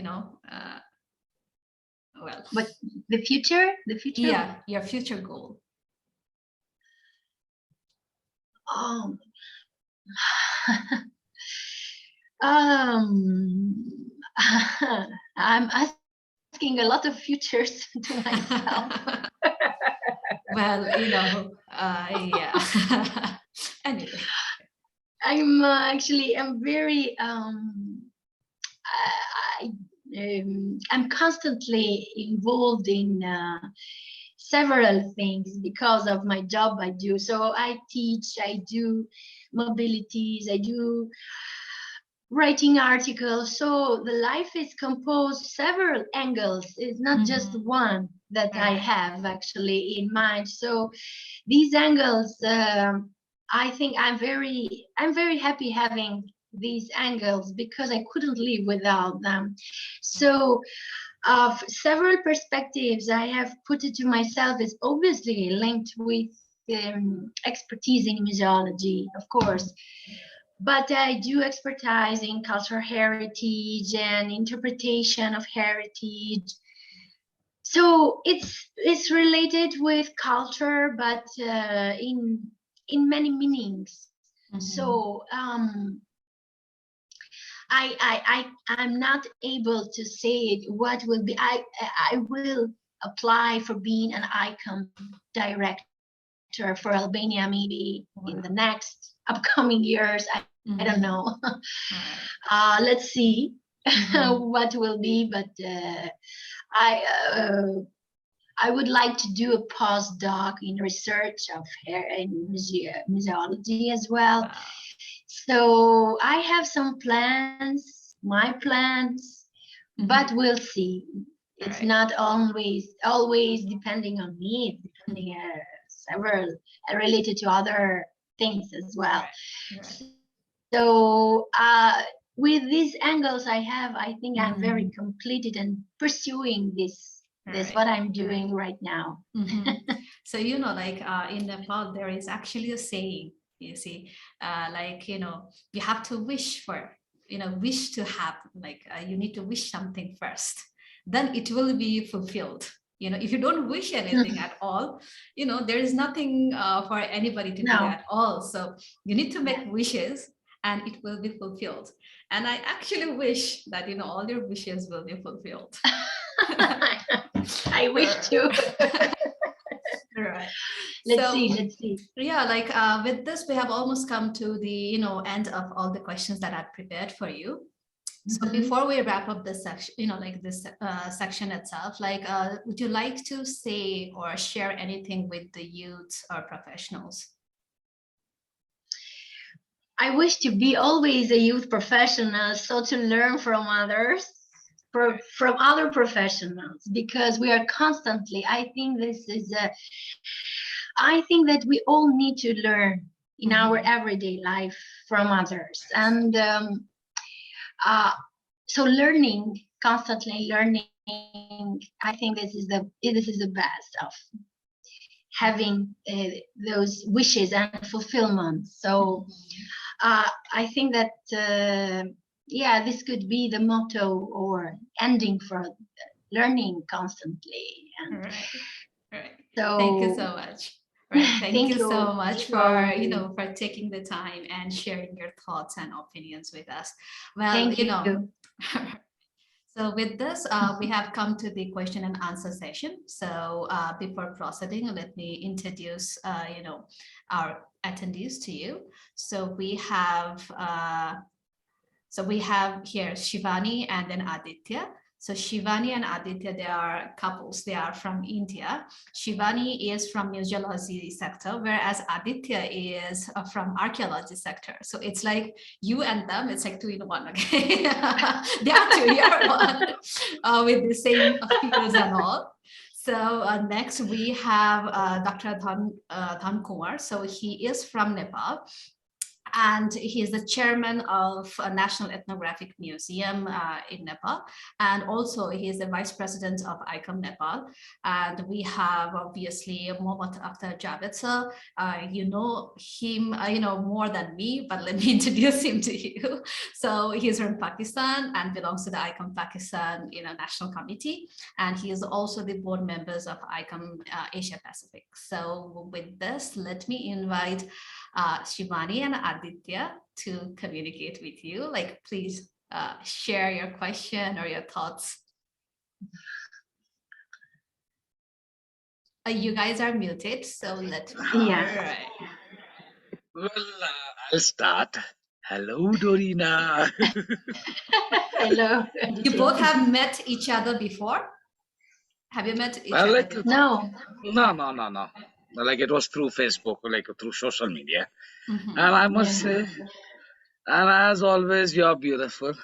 well. But the future? Yeah, your future goal. I'm asking a lot of futures to myself. Well, yeah. Anyway, I'm very I'm constantly involved in several things because of my job I do. So I teach, I do mobilities, I do writing articles. So the life is composed several angles. It's not just one that I have actually in mind. So these angles, I think I'm very happy having these angles because I couldn't live without them. So several perspectives I have put it to myself is obviously linked with expertise in museology, of course. But I do expertise in cultural heritage and interpretation of heritage. So it's related with culture, but in many meanings. So I'm not able to say it. What will be? I will apply for being an ICOM director for Albania, maybe in the next upcoming years. I don't know. Let's see what will be, but I would like to do a postdoc in research of hair and museology as well. So I have some plans, my plans, but we'll see. It's not always depending on me. It's depending several related to other things as well. So with these angles I have, I think I'm very completed and pursuing this what I'm doing right now. So, like, in Nepal, there is actually a saying, you see, like, you have to wish for, wish to have, like, you need to wish something first, then it will be fulfilled. If you don't wish anything at all, there is nothing for anybody to do at all. So you need to make wishes and it will be fulfilled. And I actually wish that, all your wishes will be fulfilled. I wish to. Right. Let's see. Yeah, like, with this, we have almost come to the, end of all the questions that I've prepared for you. So before we wrap up this section, like this section itself, like, would you like to say or share anything with the youth or professionals? I wish to be always a youth professional, so to learn from others, from other professionals, because we are constantly, I think that we all need to learn in our everyday life from others. And so learning, constantly learning. I think this is the best of having those wishes and fulfillment. So I think that this could be the motto or ending for learning constantly. And right. so thank you so much. Right. Thank you so much for for taking the time and sharing your thoughts and opinions with us. Well, thank you. So with this, we have come to the question and answer session. So before proceeding, let me introduce, our attendees to you. So we have here Shivani and then Aditya. So Shivani and Aditya, they are couples. They are from India. Shivani is from museology sector, whereas Aditya is from archaeology sector. So it's like you and them, it's like 2 in 1, okay? They are 2, you are 1, with the same fields and all. So next we have Dr. Dhan Kumar. So he is from Nepal. And he is the chairman of a National Ethnographic Museum in Nepal. And also he is the vice president of ICOM Nepal. And we have obviously Mohammad Akhtar Javed sir. You know him, more than me, but let me introduce him to you. So he's from Pakistan and belongs to the ICOM Pakistan, National Committee. And he is also the board members of ICOM Asia Pacific. So with this, let me invite Shivani and Aditya to communicate with you. Like, please share your question or your thoughts. You guys are muted, so let me. Yeah. Well, I'll start. Hello, Dorina. Hello. You both have met each other before? Have you met each other before? No. No. Like it was through Facebook, like through social media. And I must say, and as always, you're beautiful.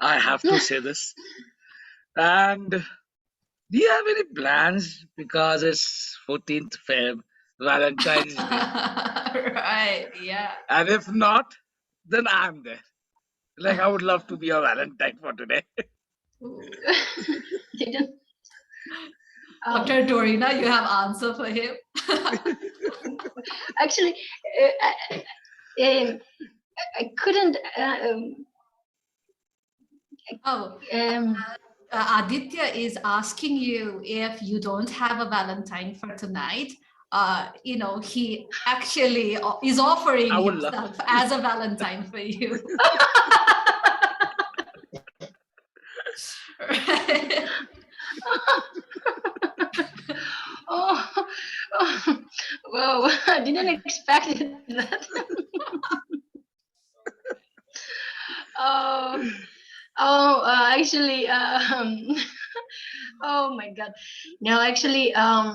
I have to say this. And do you have any plans? Because it's 14th Feb, Valentine's Day. Right, yeah. And if not, then I'm there. Like I would love to be a Valentine for today. Dr. Dorina, you have answer for him? Actually, I couldn't. Aditya is asking you if you don't have a Valentine for tonight. He actually is offering himself as a Valentine for you. Well, I didn't expect that. Actually, oh my God. No, actually, I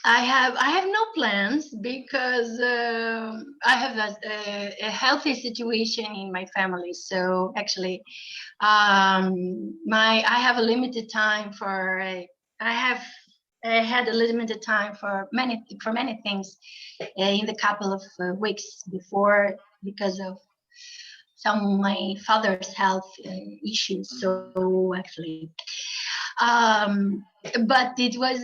have no plans because I have a healthy situation in my family. So actually, I have a limited time for. I had a limited time for many things in the couple of weeks before because of my father's health issues. So actually, but it was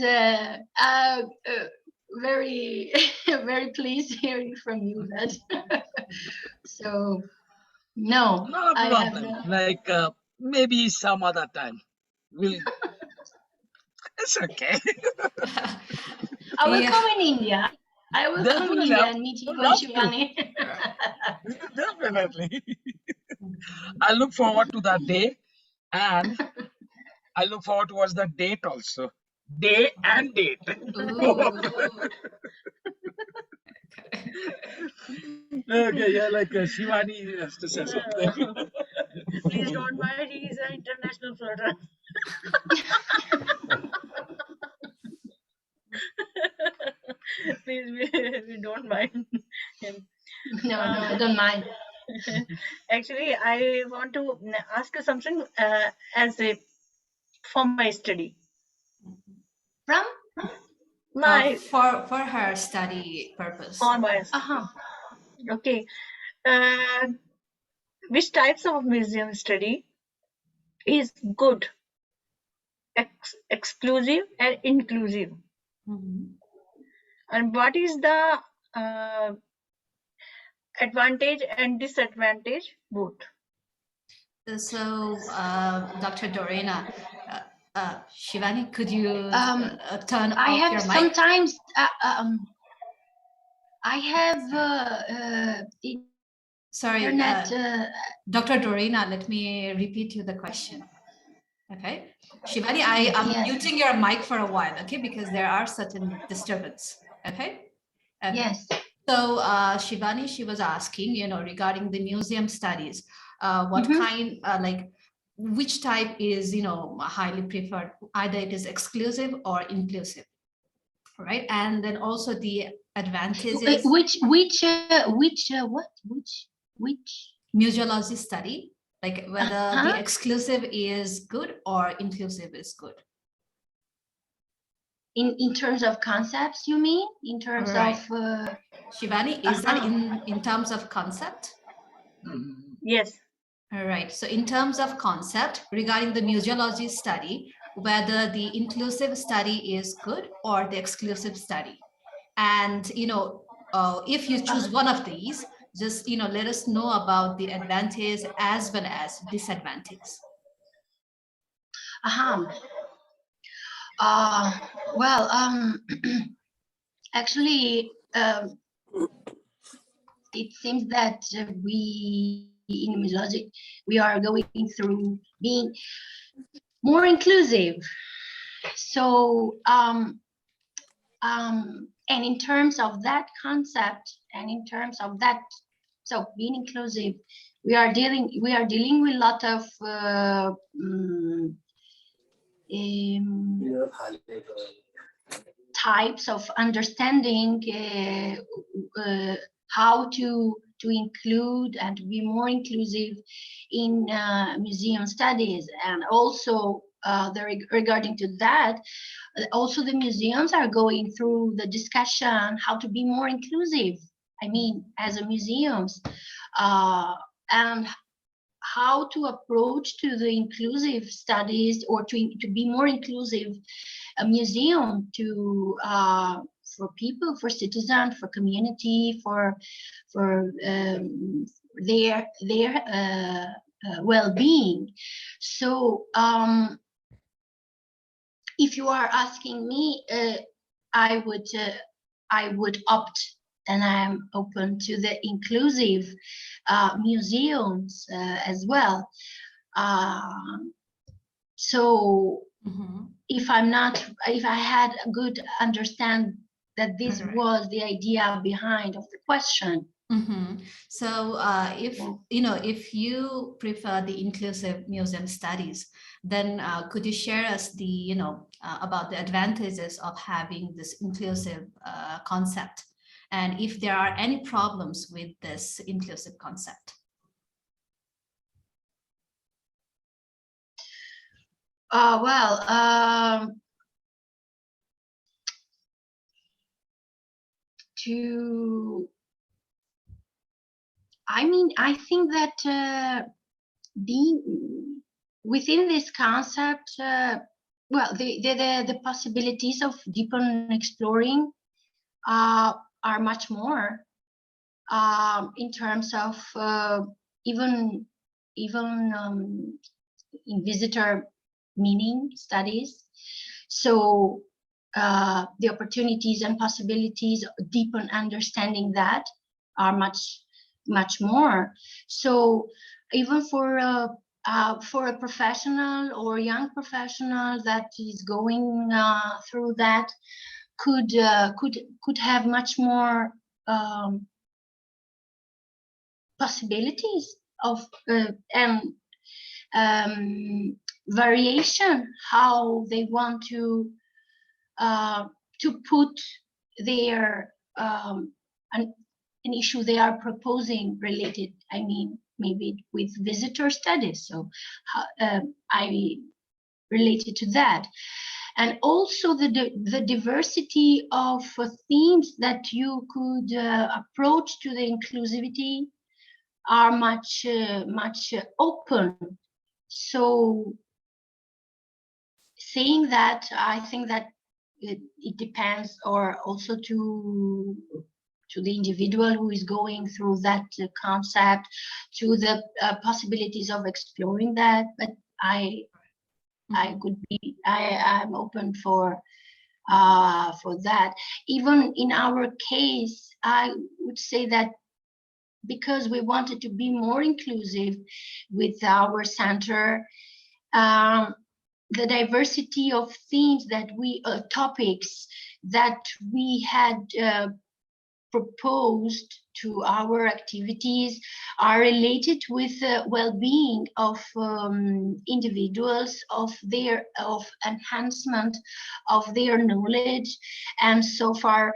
very very pleased hearing from you that. So no, No problem. Like maybe some other time. It's okay. I will come in India. I will come in India and meet you, Shivani. Definitely. I look forward to that day, and I look forward towards the date also. Day and date. Okay, yeah, like Shivani has to say something. Please don't mind, he's an international flirter. Please, we don't mind him. No, I don't mind. Actually, I want to ask you something for my study. From? For her study purpose. For my Okay. Which types of museum study is good, exclusive and inclusive. And what is the advantage and disadvantage both? So, Dr. Dorina, Shivani, could you turn I off have your mic? sometimes I have Sorry, internet. Dr. Dorina, let me repeat you the question. Okay, Shivani, I am muting your mic for a while, okay, because there are certain disturbance. Okay. Yes. So Shivani, she was asking, regarding the museum studies, what kind, which type is, highly preferred? Either it is exclusive or inclusive, right? And then also the advantages. Which museology study, like whether the exclusive is good or inclusive is good. In terms of concepts, you mean? In terms of Shivani, is that in terms of concept? Yes. All right. So in terms of concept, regarding the museology study, whether the inclusive study is good or the exclusive study. And, if you choose one of these, just, let us know about the advantage as well as disadvantages. Well, actually, it seems that we in museology, we are going through being more inclusive. So, and in terms of that concept, and in terms of that, so being inclusive, we are dealing with a lot of types of understanding how to include and to be more inclusive in museum studies. And also regarding to that, also the museums are going through the discussion how to be more inclusive, I mean, as a museums, and how to approach to the inclusive studies, or to be more inclusive a museum to for people, for citizens, for community, for their well-being. So if you are asking me, I would opt, and I am open to the inclusive museums as well. So if I had a good understand that this was the idea behind of the question. So if you prefer the inclusive museum studies, then could you share us the about the advantages of having this inclusive concept, and if there are any problems with this inclusive concept? I think that being within this concept, the possibilities of deeper exploring are much more in terms of even in visitor meaning studies. So the opportunities and possibilities, deepen understanding that are much more. So even for a professional or young professional that is going through that, could have much more possibilities of and variation, how they want to put their an issue they are proposing related, I mean, maybe with visitor studies. So I related to that. And also the diversity of themes that you could approach to the inclusivity are much open. So saying that, I think that it depends, or also to the individual who is going through that concept, to the possibilities of exploring that. But I'm open for that. Even in our case, I would say that because we wanted to be more inclusive with our center, the diversity of themes that topics that we had proposed to our activities are related with the well-being of individuals, of enhancement of their knowledge, and so far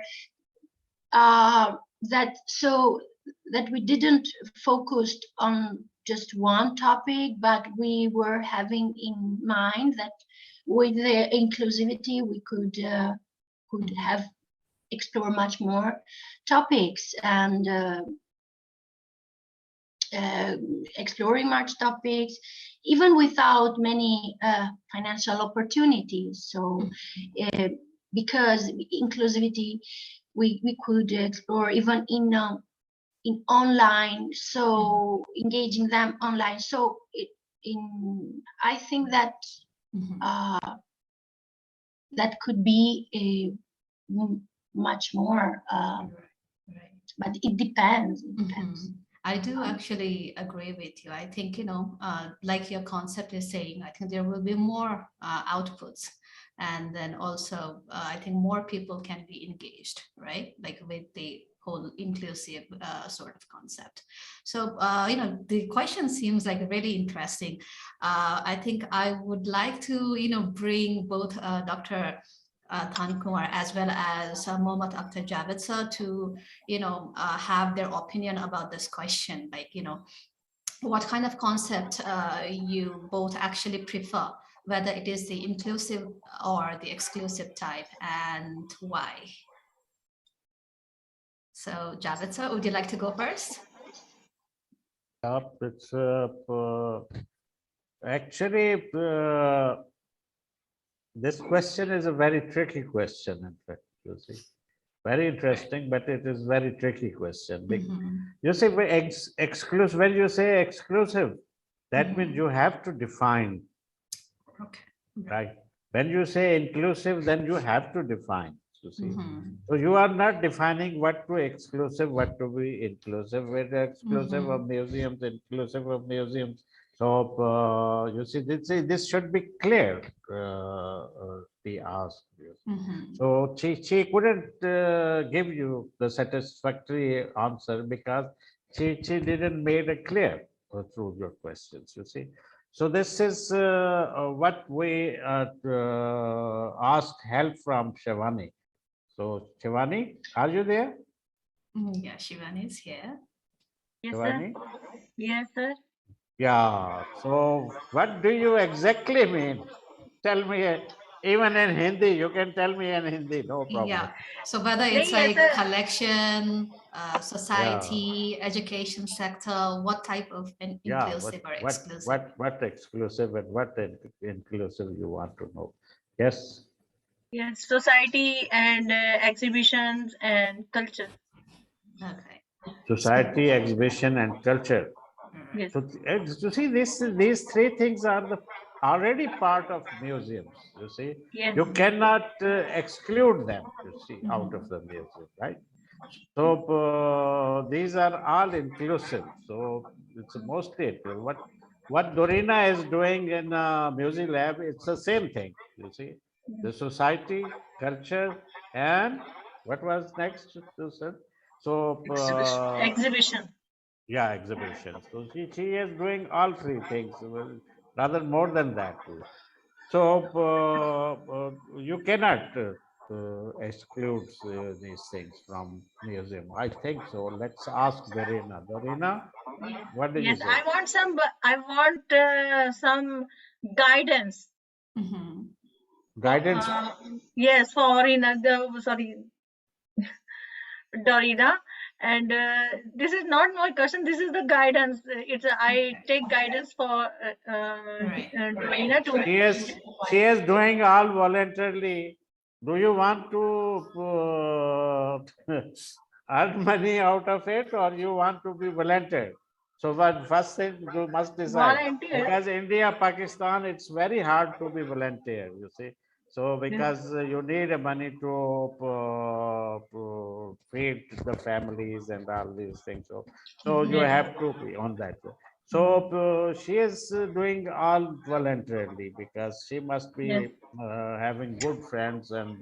that we didn't focus on just one topic, but we were having in mind that with the inclusivity we could have explore much more topics, and exploring much topics even without many financial opportunities. So because inclusivity, we could explore even in online, so engaging them online. So I think that that could be much more, but it depends. I do actually agree with you. I think, like your concept is saying, I think there will be more outputs, and then also I think more people can be engaged, right? Like with the whole inclusive sort of concept. So, the question seems like really interesting. I think I would like to, bring both Dr. Tankumar as well as Mohammad Akhtar Javed sir to, have their opinion about this question. Like, what kind of concept you both actually prefer, whether it is the inclusive or the exclusive type, and why? So Javed sir, would you like to go first? It's actually this question is a very tricky question, in fact, you see. Very interesting, but it is very tricky question. You say exclusive, when you say exclusive, that means you have to define. Okay. Right. When you say inclusive, then you have to define. You see. So you are not defining what to exclusive, what to be inclusive, whether exclusive of museums, inclusive of museums. So you see, this should be clear. Be asked. So she couldn't give you the satisfactory answer because she didn't make it clear through your questions. You see. So this is what we asked help from Shivani. So Shivani, are you there? Yeah, Shivani is here. Yes, Shivani? sir. Yes, sir. Yeah. So what do you exactly mean? Tell me, even in Hindi, you can tell me in Hindi, no problem. Yeah. So whether it's like collection, society, education sector, what type of inclusive or exclusive? What exclusive and what inclusive you want to know? Yes. Yes, society and exhibitions and culture. Okay. Society, exhibition, and culture. Yes. So you see, these three things are already part of museums. You see, Yes. you cannot exclude them. You see, out of the museum, right? So these are all inclusive. So it's mostly what Dorina is doing in Muji Lab. It's the same thing. You see, the society, culture, and what was next? So Exhibition. yeah, exhibitions. So she is doing all three things, well, rather more than that. So you cannot exclude these things from museum. I think so. Let's ask Dorina. Dorina, what do you Yes, say? I want some guidance. Guidance. Yes, for sorry, Dorina, and this is not my question. This is the guidance. I take guidance for Dorina to. She is doing all voluntarily. Do you want to earn money out of it, or you want to be volunteer? So, but first thing you must decide. Volunteer. Because India, Pakistan, it's very hard to be volunteer. You see. So because you need money to feed the families and all these things. So you have to be on that. So she is doing all voluntarily because she must be having good friends and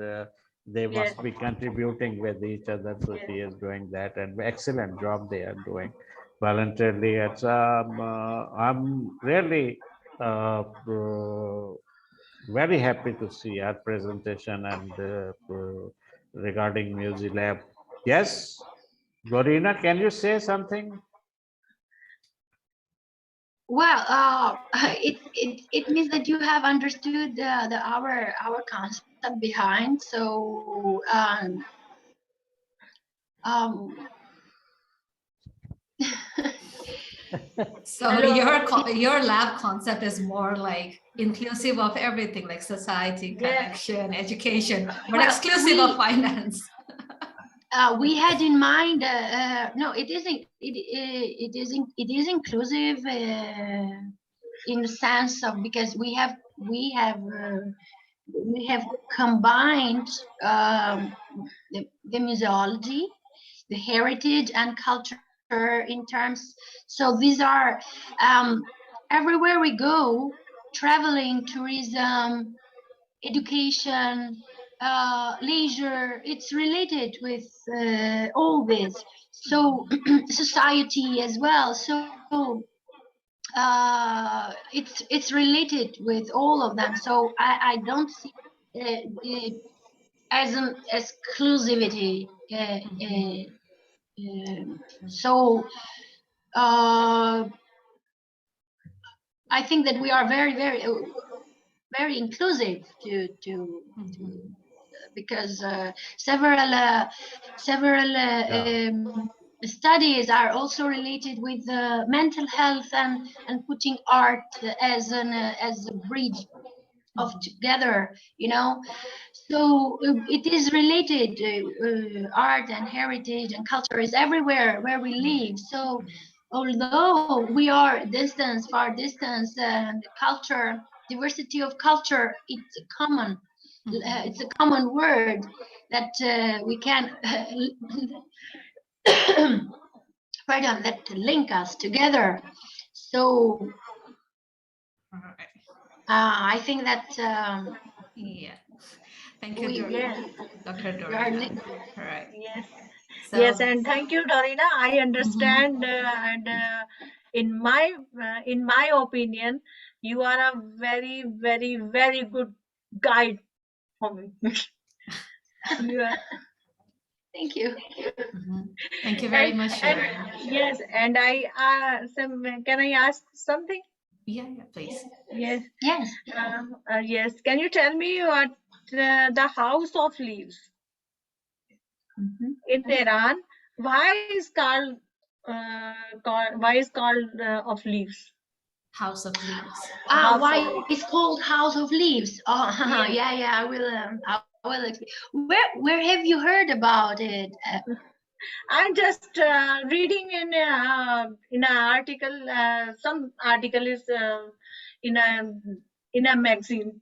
they must be contributing with each other. So she is doing that, and excellent job they are doing voluntarily. It's I'm really very happy to see our presentation and regarding Muji Lab. Yes, Dorina, can you say something? Well, it means that you have understood our concept behind. So so your lab concept is more like inclusive of everything, like society, connection, education, but exclusive of finance. We had in mind no, it isn't. It is inclusive in the sense of, because we have combined the museology, the heritage and culture in terms. So these are everywhere we go, traveling, tourism, education, leisure, it's related with all this. So society as well. So it's related with all of them. So I don't see it as an exclusivity. So I think that we are very inclusive to because several studies are also related with mental health and putting art as a bridge of together, you know. So it is related. Art and heritage and culture is everywhere where we live. So although we are distance, far distance, and culture, diversity of culture, it's a common. It's a common word that we can pardon, that link us together. So I think that thank you, Dr. Dorina. Right. Yes. So, yes, and thank you, Dorina. I understand, and in my opinion, you are a very, very, very good guide for me. Thank you. Thank you very much. Yes, and can I ask something? Yeah, please. Yes. Yes. Yes. Can you tell me what the House of Leaves in Tehran? Why is called of Leaves? House of Leaves. Why it's called House of Leaves? Oh, yeah. I will explain. Where have you heard about it? I'm just reading in an article. Some article is in a magazine.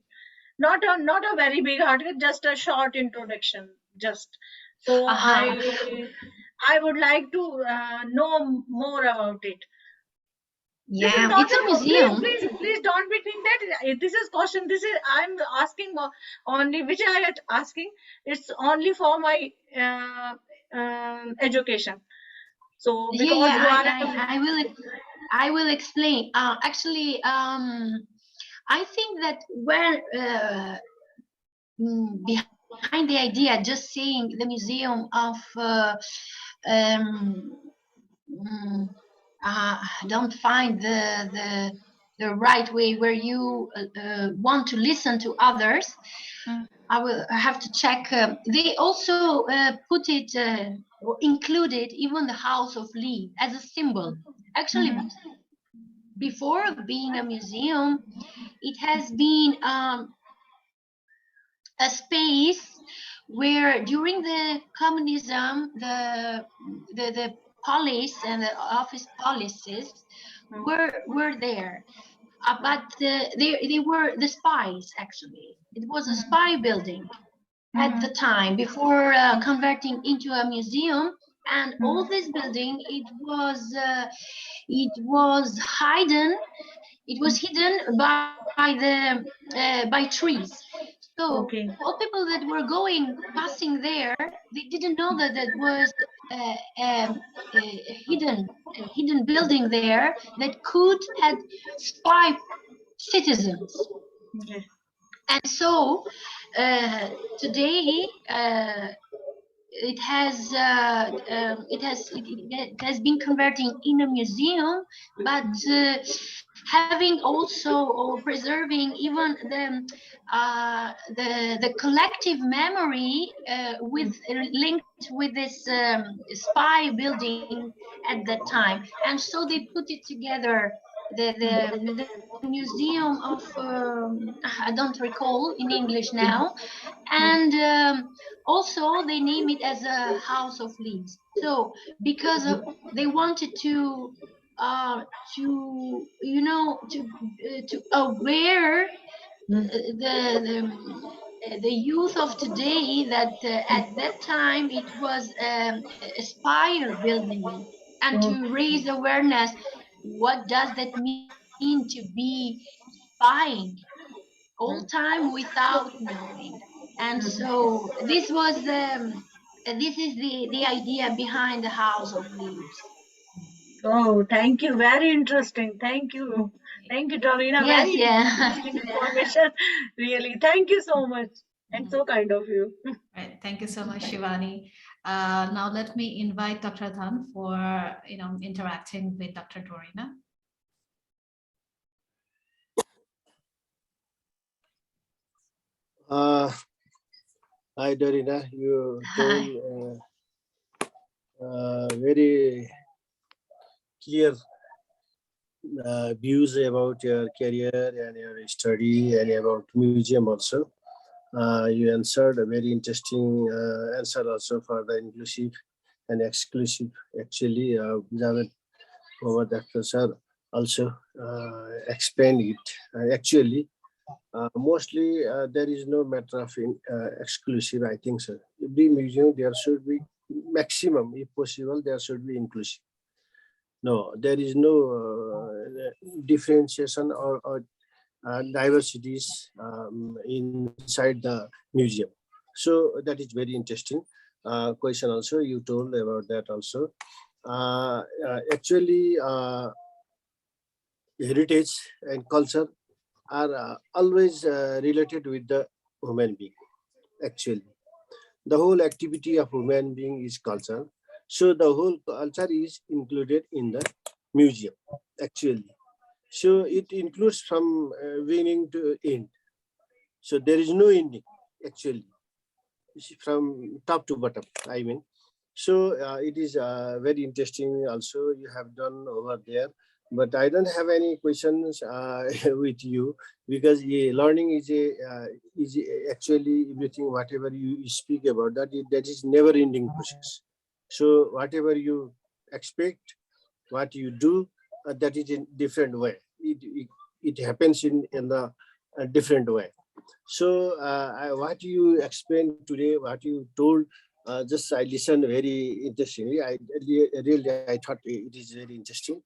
Not a very big article, just a short introduction. Just so I would like to know more about it. Yeah, it's a museum. Please don't be think that this is question. This is I'm asking only which I am asking. It's only for my education. So because I will explain. Actually, I think that when behind the idea, just seeing the museum of don't find the right way where you want to listen to others. I have to check. They also put it or included even the House of Lee as a symbol. Actually, before being a museum, it has been a space where during the communism, the police and the office policies were there. But they were the spies, actually. It was a spy building at the time before converting into a museum. And all this building, it was hidden. It was hidden by trees. So Okay. all people that were passing there, they didn't know that that was a hidden building there that could had spy citizens. Okay. And so today it has been converting in a museum, but having also or preserving even the collective memory with linked with this spy building at that time. And so they put it together, the museum of I don't recall in English now, and also they name it as a House of Leaves. So because they wanted to to aware the youth of today that at that time it was a spire building, and to raise awareness, what does that mean to be spying all time without knowing. And so this is the idea behind the House of Leaves. Oh, thank you. Very interesting. Thank you. Thank you, Dorina. Yes, Very yeah. interesting information. Really. Thank you so much. And so kind of you. Right. Thank you so much, Shivani. Now let me invite Dr. Dhan for interacting with Dr. Dorina. Hi, Dorina. You told very clear views about your career and your study and about museum also. You answered a very interesting answer also for the inclusive and exclusive. Actually, Javed Mohammad Akhtar sir also explained it. Actually, mostly there is no matter of exclusive, I think so. Every museum there should be maximum, if possible, there should be inclusive. No, there is no differentiation or diversities inside the museum. So that is very interesting question also. You told about that also. Actually, heritage and culture are always related with the human being. Actually, the whole activity of human being is culture. So the whole culture is included in the museum, actually. So it includes from beginning to end. So there is no ending, actually, from top to bottom, I mean. So it is very interesting also you have done over there. But I don't have any questions with you, because learning is actually everything, whatever you speak about, that is never ending process. So whatever you expect, what you do, that is in different way. It happens in a different way. So what you explained today, what you told, just I listened very interestingly. I thought it is very interesting.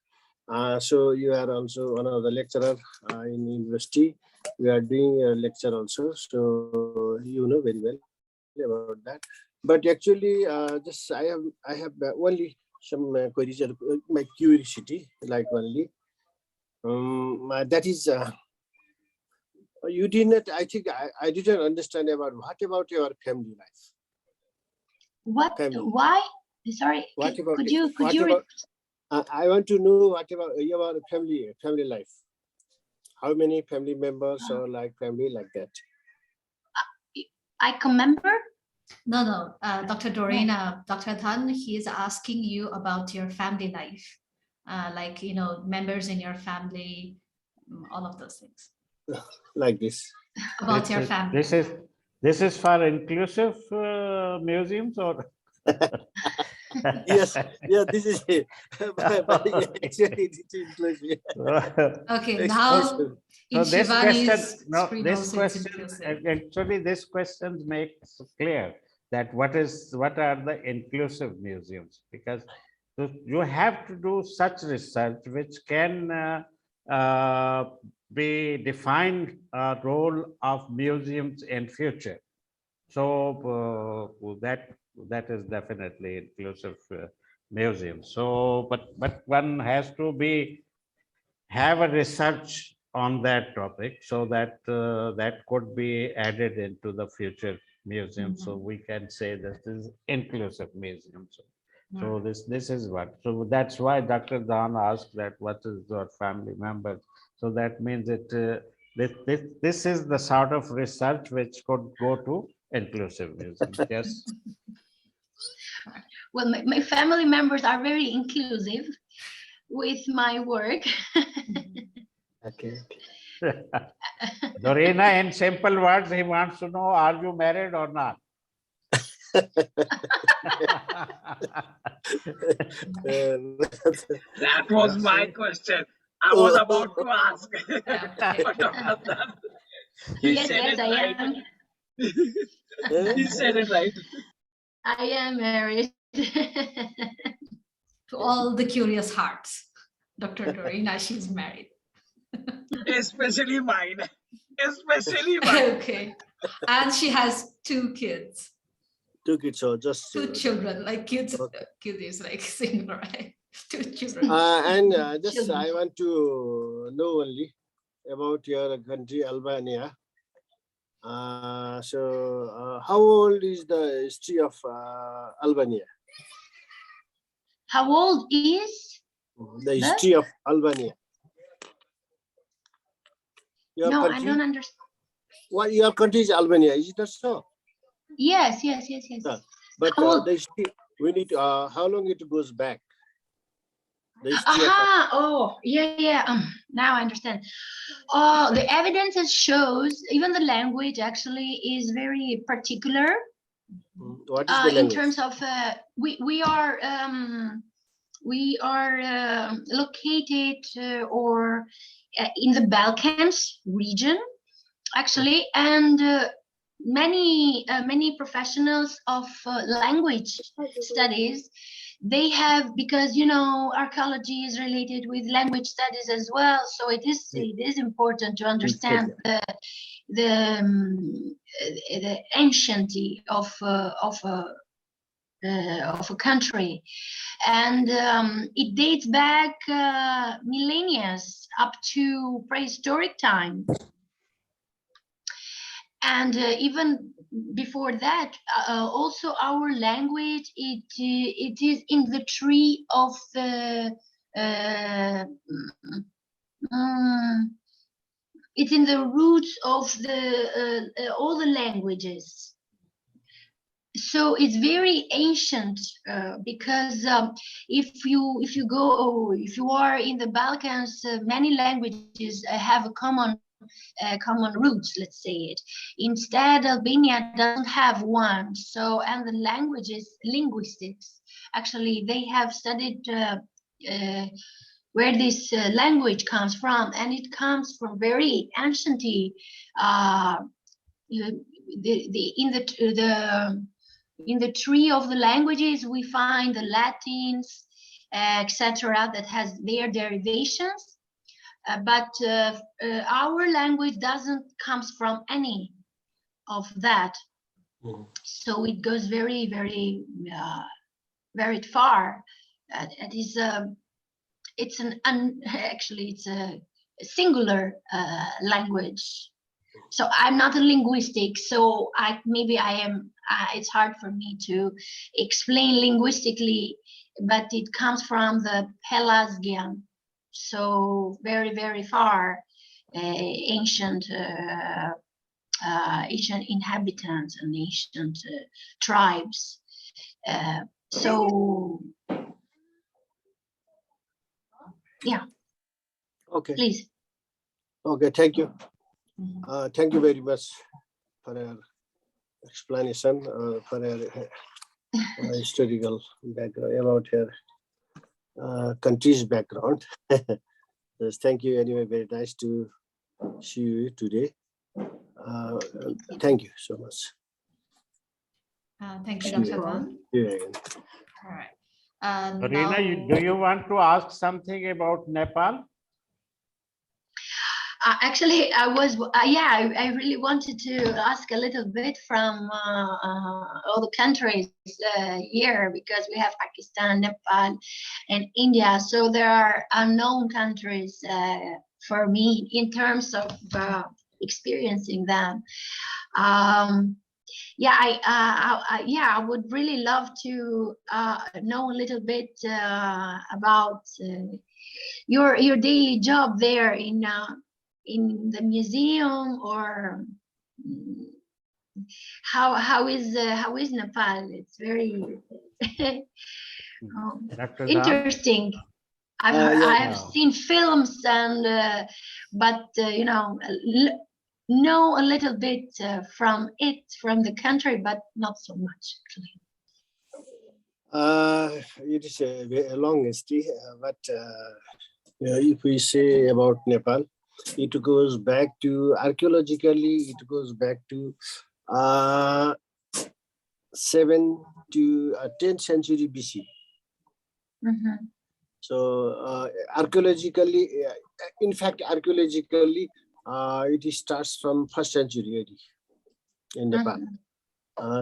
So you are also one of the lecturer in university. We are doing a lecture also, so you know very well about that. But actually, just I have only some queries, my curiosity, like only. That is, you did not. I think I didn't understand about what about your family life. What? Family. Why? Sorry. What about could you? I want to know what about your family life. How many family members or like family like that? ICOM member? No, Dr. Dorina, Dr. Dhan, he is asking you about your family life, like, members in your family, all of those things. Like this. About your family. This is for inclusive museums, or? Yes, yeah, this is it. Actually, it is inclusive. Okay, now in So this Shivani's question, no, screen this also it's question, inclusive. actually, this question makes clear that what are the inclusive museums, because you have to do such research which can be defined a role of museums in future. So that is definitely inclusive museum. So, but one has to have a research on that topic, so that that could be added into the future museum. So we can say this is inclusive museum. So this is what. So that's why Dr. Dan asked that what is your family members. So that means this is the sort of research which could go to inclusive museum. Yes. Well, my family members are very inclusive with my work. Okay. Dorina, in simple words, he wants to know, are you married or not? That was my question. I was about to ask. But Dr. Dan, he said Yes, it I right. am. He said it right. I am married. To all the curious hearts, Dr. Dorina, she's married. Especially mine. Especially mine. Okay. And she has 2 kids. 2 kids, or just 2 children, like kids. Okay. Kid is like single, right? 2 children. and just Children. I want to know only about your country, Albania. How old is the history of Albania? How old is? The history of Albania. Your No, country? I don't understand. What your country is Albania? Is it not so? Yes. But How old? the history, we need how long it goes back? The history Aha! Oh, yeah. Now I understand. Oh, the evidence shows even the language actually is very particular. What is the language? In terms of we are located or in the Balkans region actually, and many professionals of language studies, they have, because archaeology is related with language studies as well, so it is important to understand the anciency of a country, and it dates back millennia up to prehistoric time. And even before that, also our language, it is in the tree of the it's in the roots of the all the languages. So it's very ancient because if you are in the Balkans, many languages have a common roots, let's say it. Instead, Albania doesn't have one. So, and the linguistics, actually, they have studied where this language comes from, and it comes from very ancient. In the tree of the languages, we find the Latins, etc., that has their derivations. But our language doesn't comes from any of that. So it goes very, very, very far. It's a singular language. So I'm not a linguistic, so it's hard for me to explain linguistically, but it comes from the Pelasgian. So very, very far, ancient ancient inhabitants and ancient tribes. So, yeah. Okay. Please. Okay, thank you. Thank you very much for your explanation, for your historical background about your country's background. Yes, thank you anyway, very nice to see you today. Thank you so much. Thank you, Dr. Khan. Yeah. All right. Dorina, do you want to ask something about Nepal? Actually, I really wanted to ask a little bit from all the countries here, because we have Pakistan, Nepal, and India. So there are unknown countries for me in terms of experiencing them. I would really love to know a little bit about your daily job there in the museum, or how is Nepal? It's very interesting. I've seen films and but know a little bit from the country, but not so much actually. It is a long history, but if we say about Nepal, it goes back to archaeologically, it goes back to 7th to 10th century BC. So archaeologically, in fact, archaeologically, it starts from 1st century AD in Nepal.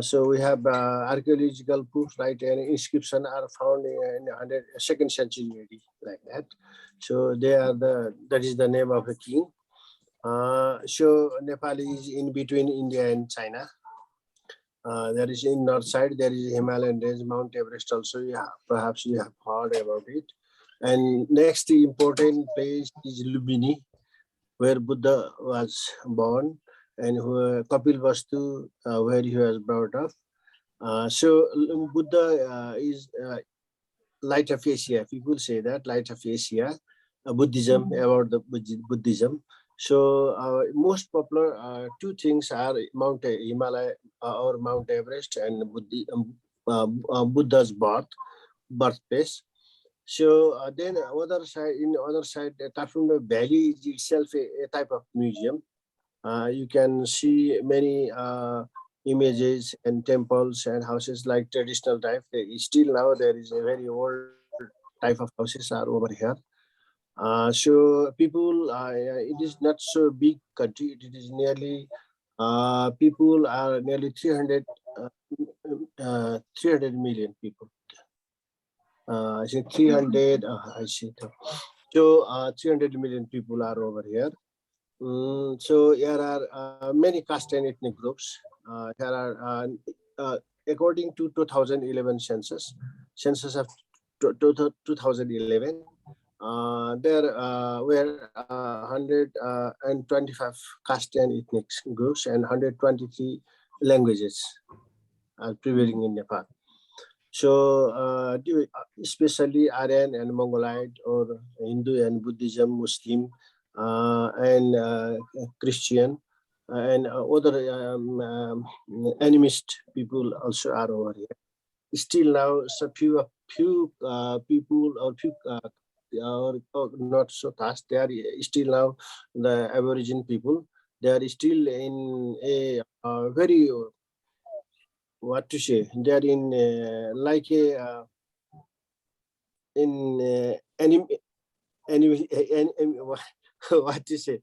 So we have archaeological proof, right, and inscription are found in 2nd century AD, like that. So they are that is the name of a king. So Nepal is in between India and China. There is in north side, there is Himalayan range, Mount Everest also. Yeah, perhaps you have heard about it. And next important place is Lumbini, where Buddha was born, and Kapil Vastu, where he was brought up. So Buddha is light of Asia. People say that light of Asia, Buddhism, about the Buddhism. So most popular two things are Mount Himalaya or Mount Everest and Buddha's birthplace. So then other side, Kafunda Valley is itself a type of museum. You can see many images and temples and houses like traditional type. Still now there is a very old type of houses are over here. So people, it is not so big country. It is nearly people are nearly 300 million people. I say 300. I see. So 300 million people are over here. So there are many caste and ethnic groups. There are, according to 2011 census of 2011, there were 125 caste and ethnic groups and 123 languages are prevailing in Nepal. So especially Aryan and Mongolite, or Hindu and Buddhism, Muslim, and Christian, and other animist people also are over here. Still now, so few people or few or not so fast. They are still now the Aboriginal people. They are still in a very what to say. They are in like a what to say.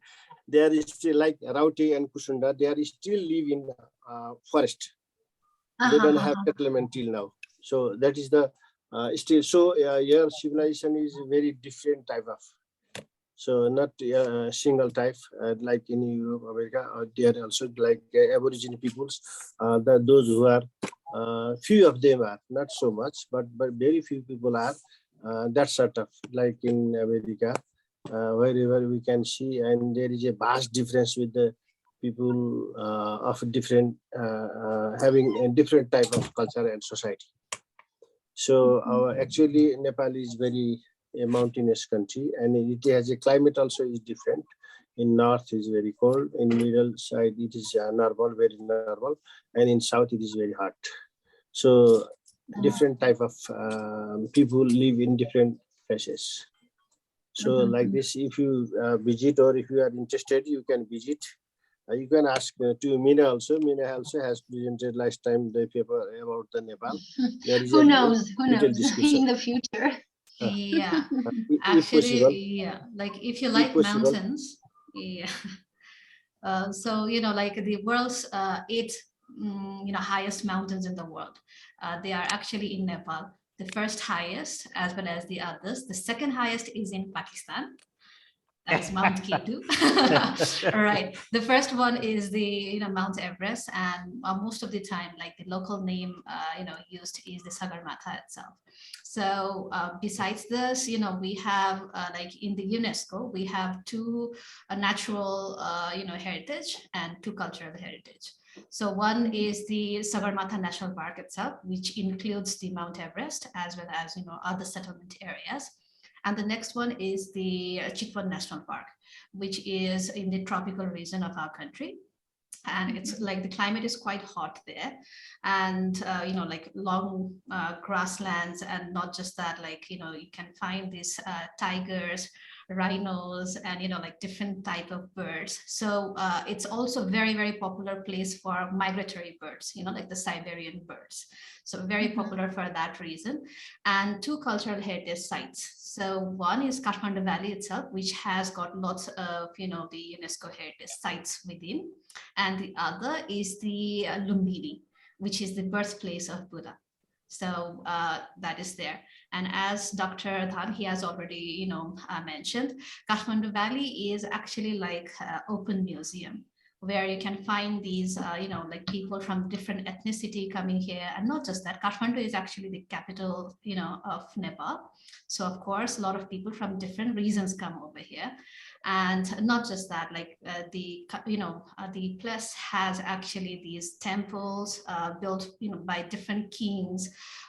They are still like Rauti and Kusunda. They are still live in forest. They don't have settlement till now. So that is the still. So your civilization is a very different type of. So not single type like in Europe, America, or they are also like Aboriginal peoples. Those who are few of them are not so much, but very few people are that sort of like in America. Wherever we can see, and there is a vast difference with the people of different, having a different type of culture and society. So actually Nepal is very a mountainous country, and it has a climate also is different. In north is very cold, in middle side it is normal, very normal, and in south it is very hot. So different type of people live in different places. So like this, if you visit or if you are interested, you can visit. You can ask to Mina also. Mina also has presented last time the paper about the Nepal. There is who knows discussion in the future. Yeah, if possible. actually, yeah, like if you like possible. mountains, yeah. So, you know, like the world's 8 highest mountains in the world, they are actually in Nepal. The first highest, as well as the others. The second highest is in Pakistan. That is Mount K2. Right. The first one is the Mount Everest, and most of the time, like the local name used is the Sagarmatha itself. So besides this, we have like in the UNESCO, we have 2 natural heritage and 2 cultural heritage. So one is the Sagarmatha National Park itself, which includes the Mount Everest as well as other settlement areas. And the next one is the Chitwan National Park, which is in the tropical region of our country. And it's like the climate is quite hot there, and like long grasslands, and not just that, like you can find these tigers, rhinos, and like different type of birds. So it's also very, very popular place for migratory birds, like the Siberian birds. So very popular for that reason. And 2 cultural heritage sites. So one is Kathmandu Valley itself, which has got lots of the UNESCO heritage sites within, and the other is the Lumbini, which is the birthplace of Buddha. So that is there. And as Dr. Dhan, he has already mentioned, Kathmandu Valley is actually like an open museum, where you can find these, like people from different ethnicity coming here. And not just that, Kathmandu is actually the capital, of Nepal. So of course, a lot of people from different regions come over here. And not just that, like the place has actually these temples built, by different kings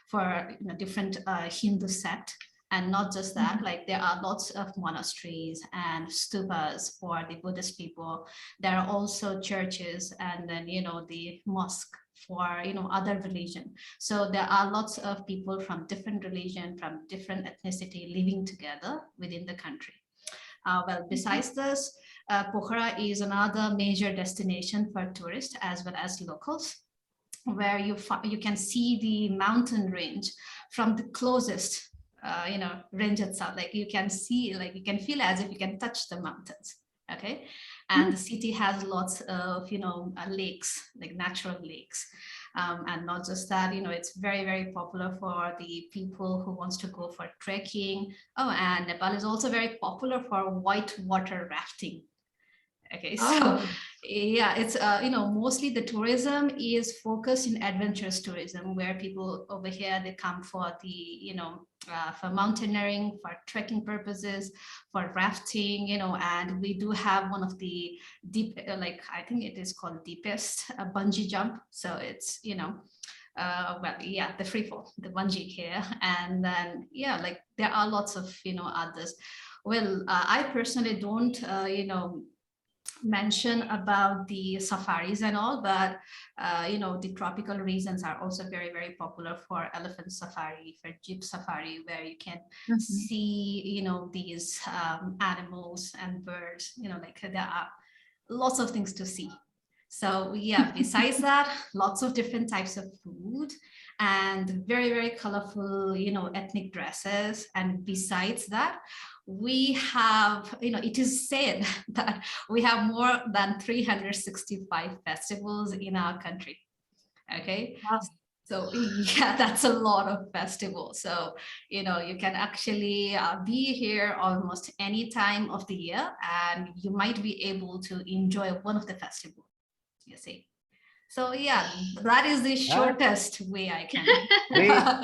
for different Hindu sect. And not just that, like there are lots of monasteries and stupas for the Buddhist people. There are also churches, and then, the mosque for, other religion. So there are lots of people from different religion, from different ethnicity living together within the country. Well, besides this, Pokhara is another major destination for tourists as well as locals, where you can see the mountain range from the closest range itself. Like you can see, like you can feel as if you can touch the mountains. Okay. And the city has lots of lakes, like natural lakes. And not just that, it's very, very popular for the people who wants to go for trekking. Oh, and Nepal is also very popular for white water rafting. Okay, so yeah, it's mostly the tourism is focused in adventurous tourism, where people over here, they come for the for mountaineering, for trekking purposes, for rafting, and we do have one of the deep, like I think it is called deepest bungee jump. So it's well, yeah, the free fall, the bungee here, and then yeah, like there are lots of others. Well, I personally don't mention about the safaris and all, but the tropical regions are also very, very popular for elephant safari, for jeep safari, where you can see these animals and birds, like there are lots of things to see. So yeah, besides that, lots of different types of food and very, very colorful ethnic dresses. And besides that, we have, it is said that we have more than 365 festivals in our country. Okay. Wow. So yeah, that's a lot of festivals. So, you can actually be here almost any time of the year, and you might be able to enjoy one of the festivals, you see. So yeah, that is the shortest way I can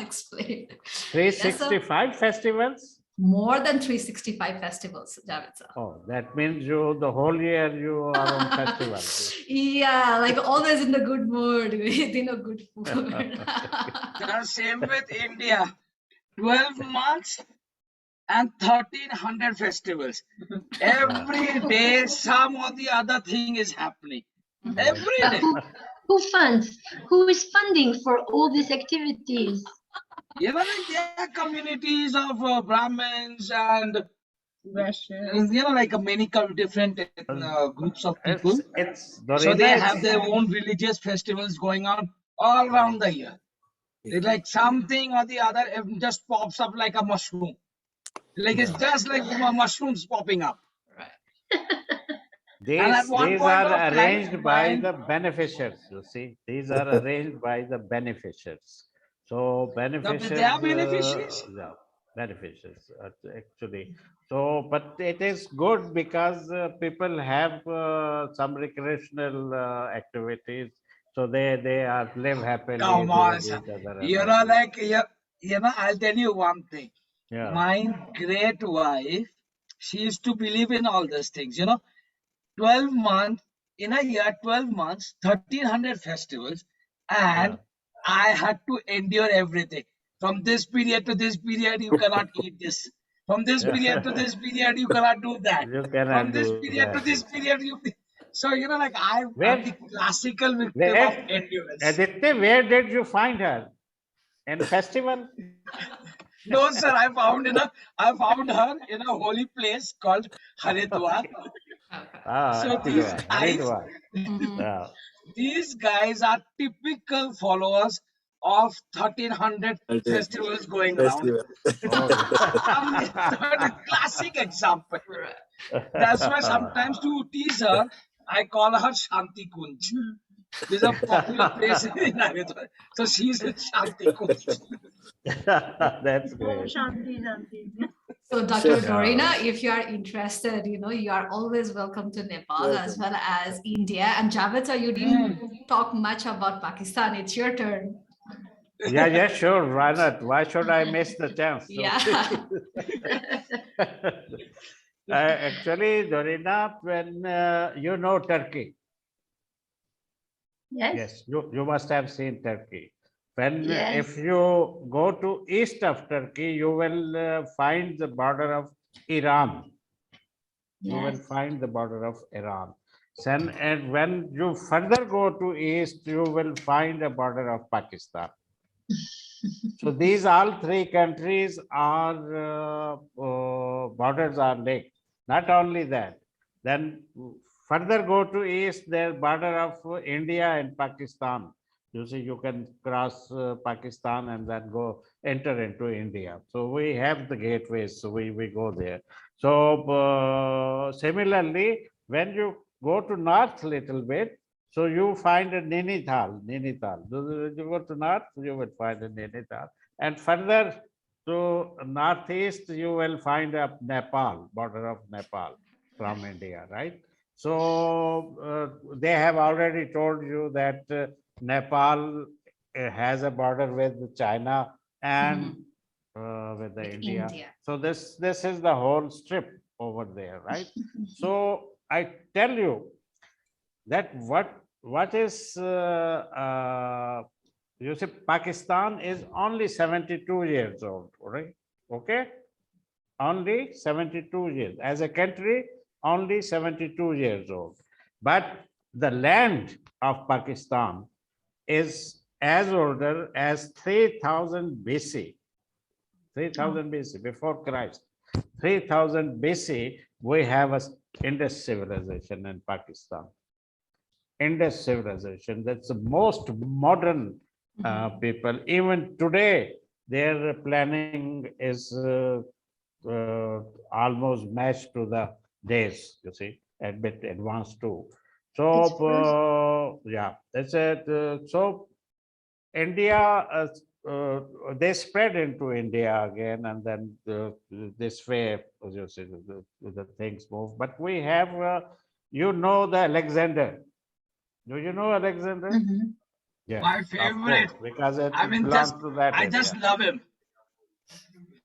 explain. 365 festivals? more than 365 festivals, Javed sir. Oh, that means the whole year you are on festival. Yeah, like always in the good mood, within a good food. The same with India. 12 months and 1300 festivals. Every day, some or the other thing is happening. Every day. Who is funding for all these activities? You know, like there are communities of Brahmins and you know, like many different groups of people. So they have their own religious festivals going on all around the year. It's like something or the other just pops up like a mushroom. Like it's just like mushrooms popping up. These are arranged by the beneficiaries, you see. These are arranged by the beneficiaries. So beneficiaries, they are beneficiaries? Yeah, beneficiaries actually. So, but it is good because people have some recreational activities. So they are live happily. Come on, sir. You know, like, you know, I'll tell you one thing. Yeah. My great wife, she used to believe in all those things, you know. 12 months, in a year, 12 months, 1300 festivals, and I had to endure everything. From this period to this period, you cannot eat this. From this period to this period, you cannot do that. From this period to this period, you... So, you know, like I'm the classical victim of endurance. Aditya, where did you find her? In festival? No, sir, I found her in a holy place called Haridwar. So these guys are typical followers of 1300 festivals going around. Classic example. That's why sometimes to tease her, I call her Shanti Kunj. There's a popular place in Haridwar. So she's with Shanti Kunj. That's great. So Dr. Dorina, if you are interested, you know, you are always welcome to Nepal as well as India. And Javed sir, you didn't talk much about Pakistan. It's your turn. Yeah, sure. Why not? Why should I miss the chance? Yeah. Actually, Dorina, when you know Turkey. Yes. You must have seen Turkey. When if you go to east of Turkey, you will find the border of Iran. You will find the border of Iran. And when you further go to east, you will find a border of Pakistan. So these all three countries are borders are linked. Not only that, then further go to east, there border of India and Pakistan. You see, you can cross Pakistan and then go enter into India. So we have the gateways, so we go there. So similarly, when you go to north a little bit, so you find a Nainital. You go to north, you will find a Nainital. And further to northeast, you will find a Nepal, border of Nepal from India, right? So they have already told you that Nepal has a border with China and with India. So this is the whole strip over there, right? So I tell you that what is you see, Pakistan is only 72 years old, right? Okay, only 72 years as a country, only 72 years old, but the land of Pakistan is as older as 3000 BC. 3000 BC, before Christ. 3000 BC, we have a Indus Civilization in Pakistan. Indus Civilization, that's the most modern people. Even today, their planning is almost matched to the days, you see, a bit advanced too. So, yeah, that's it. So, India, they spread into India again, and then this way, as you see, the things move. But we have, you know, the Alexander. Do you know Alexander? Yeah, my favorite. Because it I mean, belongs to that. I just love him.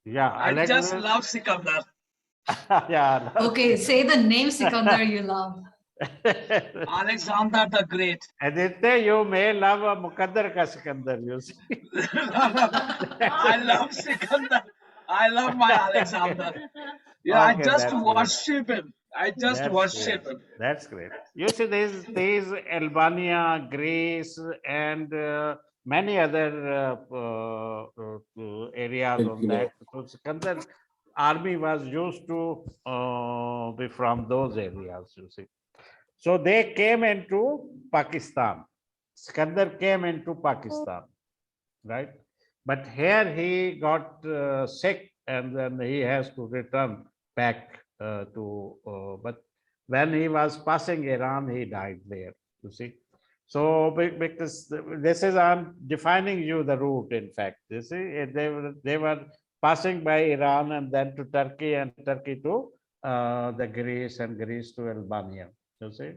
Yeah, I just love Sikandar. yeah. Okay, say the name Sikandar you love. Alexander the Great. Aditya, you may love a Mukaddar ka Sikandar, you see. I love Sikandar. I love my Alexander. Yeah, I Okay, just that's great. worship him. I just That's worship great. him. That's great. You see, there's Albania, Greece, and many other areas on that. So Sikandar army was used to be from those areas, you see. So they came into Pakistan. Sikandar came into Pakistan, right? But here he got sick and then he has to return back but when he was passing Iran, he died there, you see. So because this is, I'm defining you the route, in fact, you see, they were passing by Iran and then to Turkey and Turkey to the Greece and Greece to Albania, you see.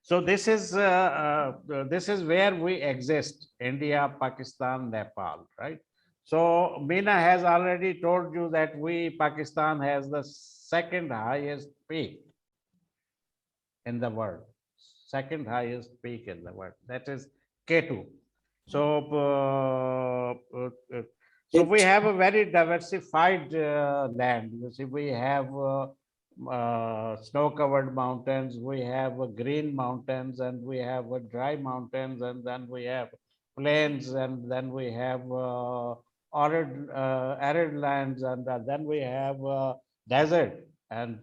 So this is where we exist: India, Pakistan, Nepal, right? So Meena has already told you that Pakistan has the second highest peak in the world, second highest peak in the world. That is K2. So so we have a very diversified land. You see, we have snow-covered mountains, we have green mountains, and we have dry mountains, and then we have plains, and then we have arid lands, and then we have desert and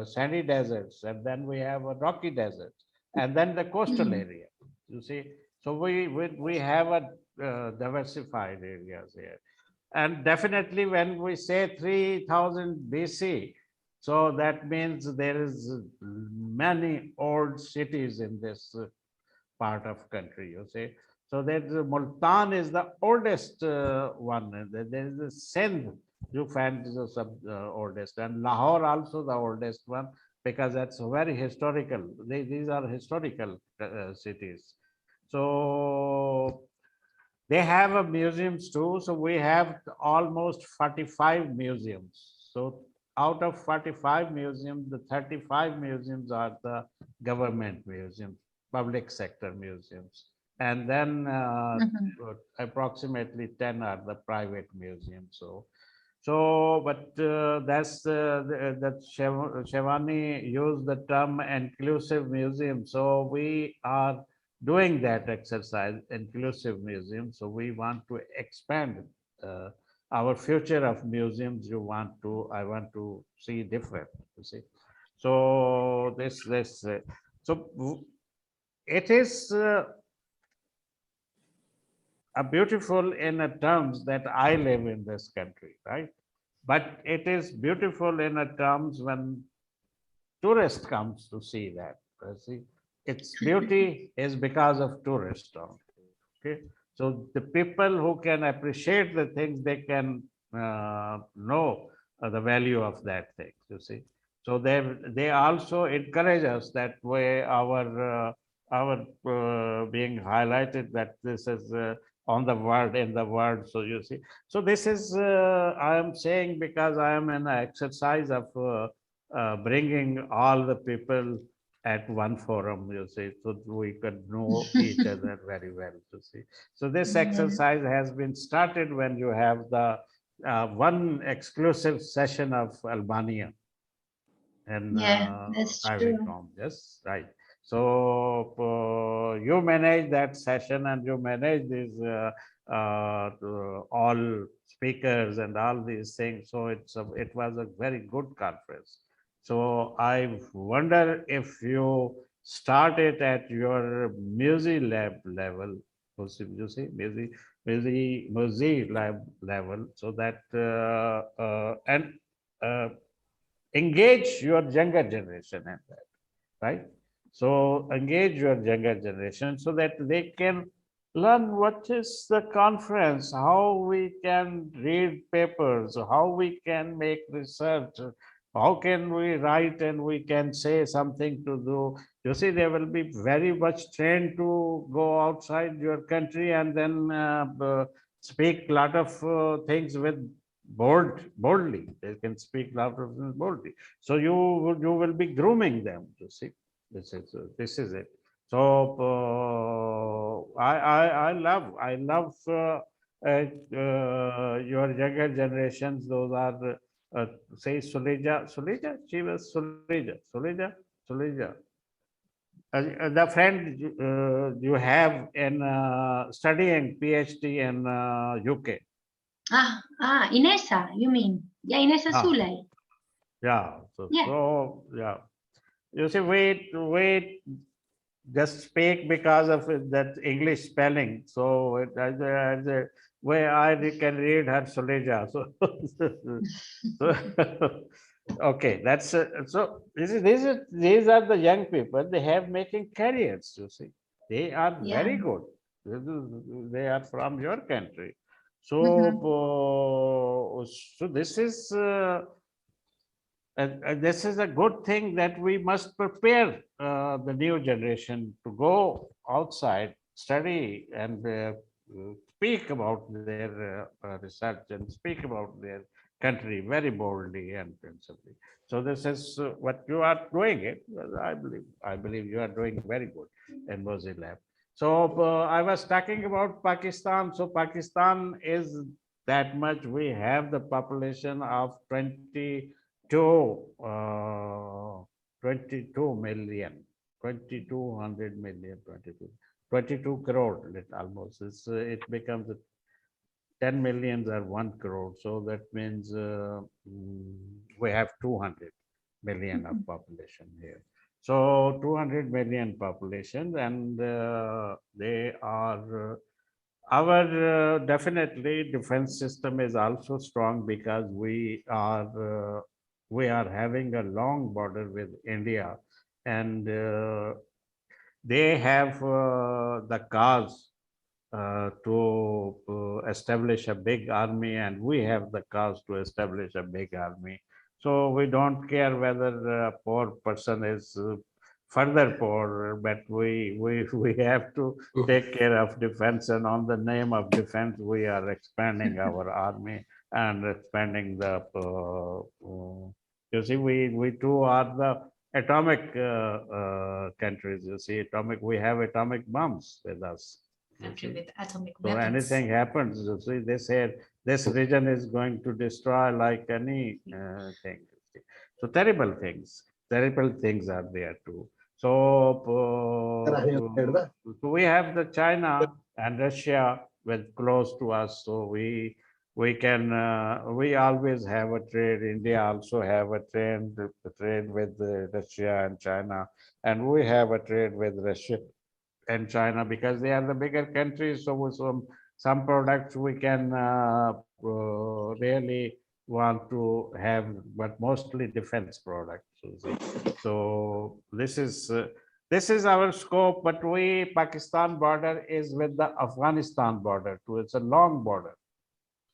sandy deserts, and then we have rocky deserts, and then the coastal area. You see, so we have a diversified areas here. And definitely when we say 3000 BC, so that means there is many old cities in this part of country, you see. So that Multan is the oldest one. There is the Sindh, you find is the oldest, and Lahore also the oldest one, because that's very historical. These are historical cities. So they have museums too. So we have almost 45 museums. So out of 45 museums, the 35 museums are the government museums, public sector museums. And then approximately 10 are the private museums. But that's that Shivani used the term inclusive museum. So we are doing that exercise, inclusive museum. So we want to expand our future of museums. I want to see different, you see. So it is a beautiful in a terms that I live in this country, right? But it is beautiful in a terms when tourist comes to see that. See, its beauty is because of tourists only. Okay, so the people who can appreciate the things, they can know the value of that thing. You see, so they also encourage us that way. Our being highlighted that this is on the world, in the world. So you see, so this is I am saying because I am in an exercise of bringing all the people at one forum, you see, so we could know each other very well, you see. So this exercise has been started when you have the one exclusive session of Albania and that's true. IVYTalk. Yes, right. So you manage that session and you manage these all speakers and all these things. So it was a very good conference. So I wonder if you start it at your Muji Lab level, you see, Muji Lab level, so that and engage your younger generation in that, right? So engage your younger generation so that they can learn what is the conference, how we can read papers, how we can make research, how can we write and we can say something to do. You see, they will be very much trained to go outside your country and then speak a lot of things with boldly. They can speak louder than boldly. So you will be grooming them. You see, this is it. So I love your younger generations. Those are say Suleja. She was Suleja. The friend you have in studying PhD in UK. Inessa, you mean? Yeah, Inessa Suley. Yeah. So yeah. You see, we just speak because of that English spelling. So as a way I can read her Suleja. So okay, that's so. These are the young people. They have making careers. You see, they are very good. They are from your country. So so this is. This is a good thing that we must prepare the new generation to go outside, study, and speak about their research and speak about their country very boldly and principally. So this is what you are doing. It I believe you are doing very good in Muji Lab. So I was talking about Pakistan. So Pakistan is that much. We have the population of 22 million, 2200 million, 22 crore almost. It becomes 10 millions or 1 crore. So that means we have 200 million of population here. So 200 million population, and they are our definitely defense system is also strong because we are having a long border with India, and they have the cause to establish a big army, and we have the cause to establish a big army. So we don't care whether a poor person is further poor, but we have to take care of defense, and on the name of defense, we are expanding our army and expanding the. You see, we too are the atomic countries. You see, we have atomic bombs with us. Country with atomic so weapons. anything happens, you see, they said this region is going to destroy like any thing. So terrible things are there too. So we have the China and Russia with close to us. So we can we always have a trade. India also have a trade with Russia and China, and we have a trade with Russia and China because they are the bigger countries. So with some products we can really want to have, but mostly defense products. So this is our scope. But Pakistan border is with the Afghanistan border too. It's a long border.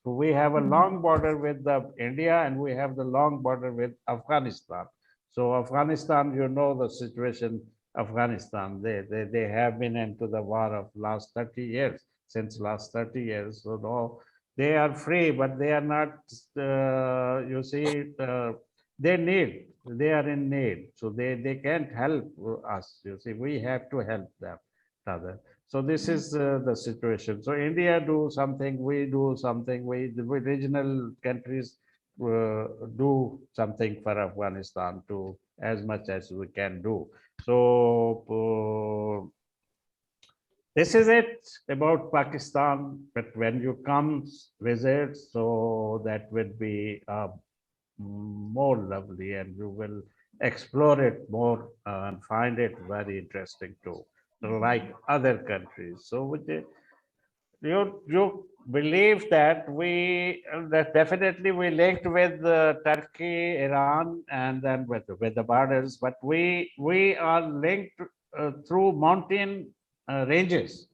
So we have a long border with India, and we have the long border with Afghanistan. So Afghanistan, you know the situation. Afghanistan, they have been into the war of last 30 years, since last 30 years. So no, they are free, but they are not, you see, they are in need. So they can't help us, you see, we have to help them rather. So this is the situation. So India do something, we do something, we regional countries do something for Afghanistan too, as much as we can do. So this is it about Pakistan. But when you come visit, so that will be more lovely, and you will explore it more and find it very interesting too, like other countries. So you believe that that definitely we linked with Turkey, Iran, and then with the borders, but we are linked through mountain ranges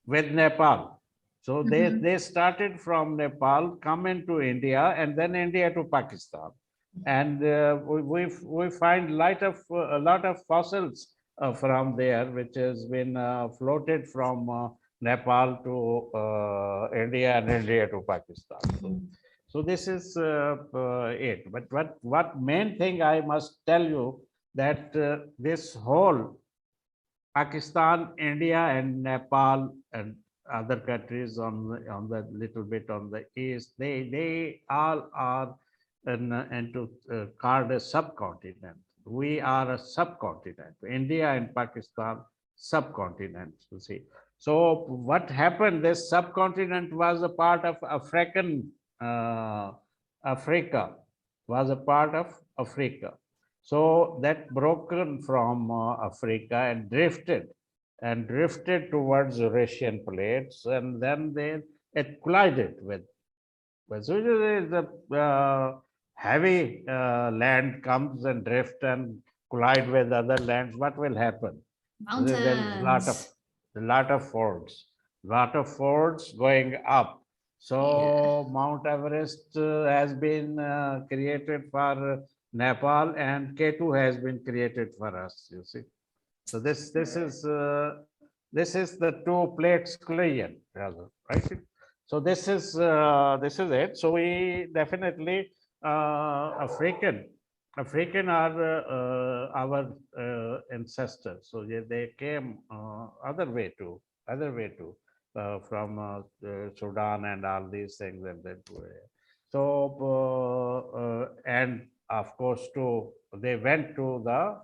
with Nepal. So they started from Nepal, come into India, and then India to Pakistan, and we find a lot of fossils from there, which has been floated from Nepal to India and India to Pakistan. So this is it. But what main thing I must tell you that this whole Pakistan, India, and Nepal and other countries on the little bit on the east, they all are into called a subcontinent. We are a subcontinent. India and Pakistan subcontinent. You see. So what happened? This subcontinent was a part of African Africa. Was a part of Africa. So that broken from Africa and drifted towards Eurasian plates, and then it collided with so the heavy land comes and drift and collide with other lands. What will happen? Mountains. There is a lot of folds going up. So Mount Everest has been created for Nepal, and K2 has been created for us. You see, so this is the two plates collision, rather, right? So this is it. So we definitely African are our ancestors. So they came other way too from Sudan and all these things, and then so and of course too they went to the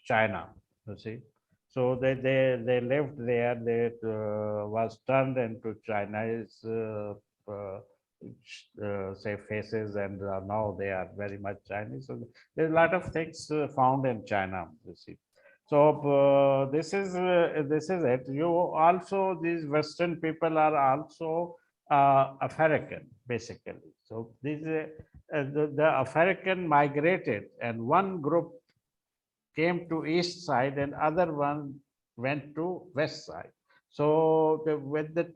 China. You see. So they lived there. They was turned into Chinese say faces, and now they are very much Chinese. So there's a lot of things found in China. You see. So this is it. You also, these Western people are also African basically. So these the African migrated, and one group came to east side and other one went to west side. So with the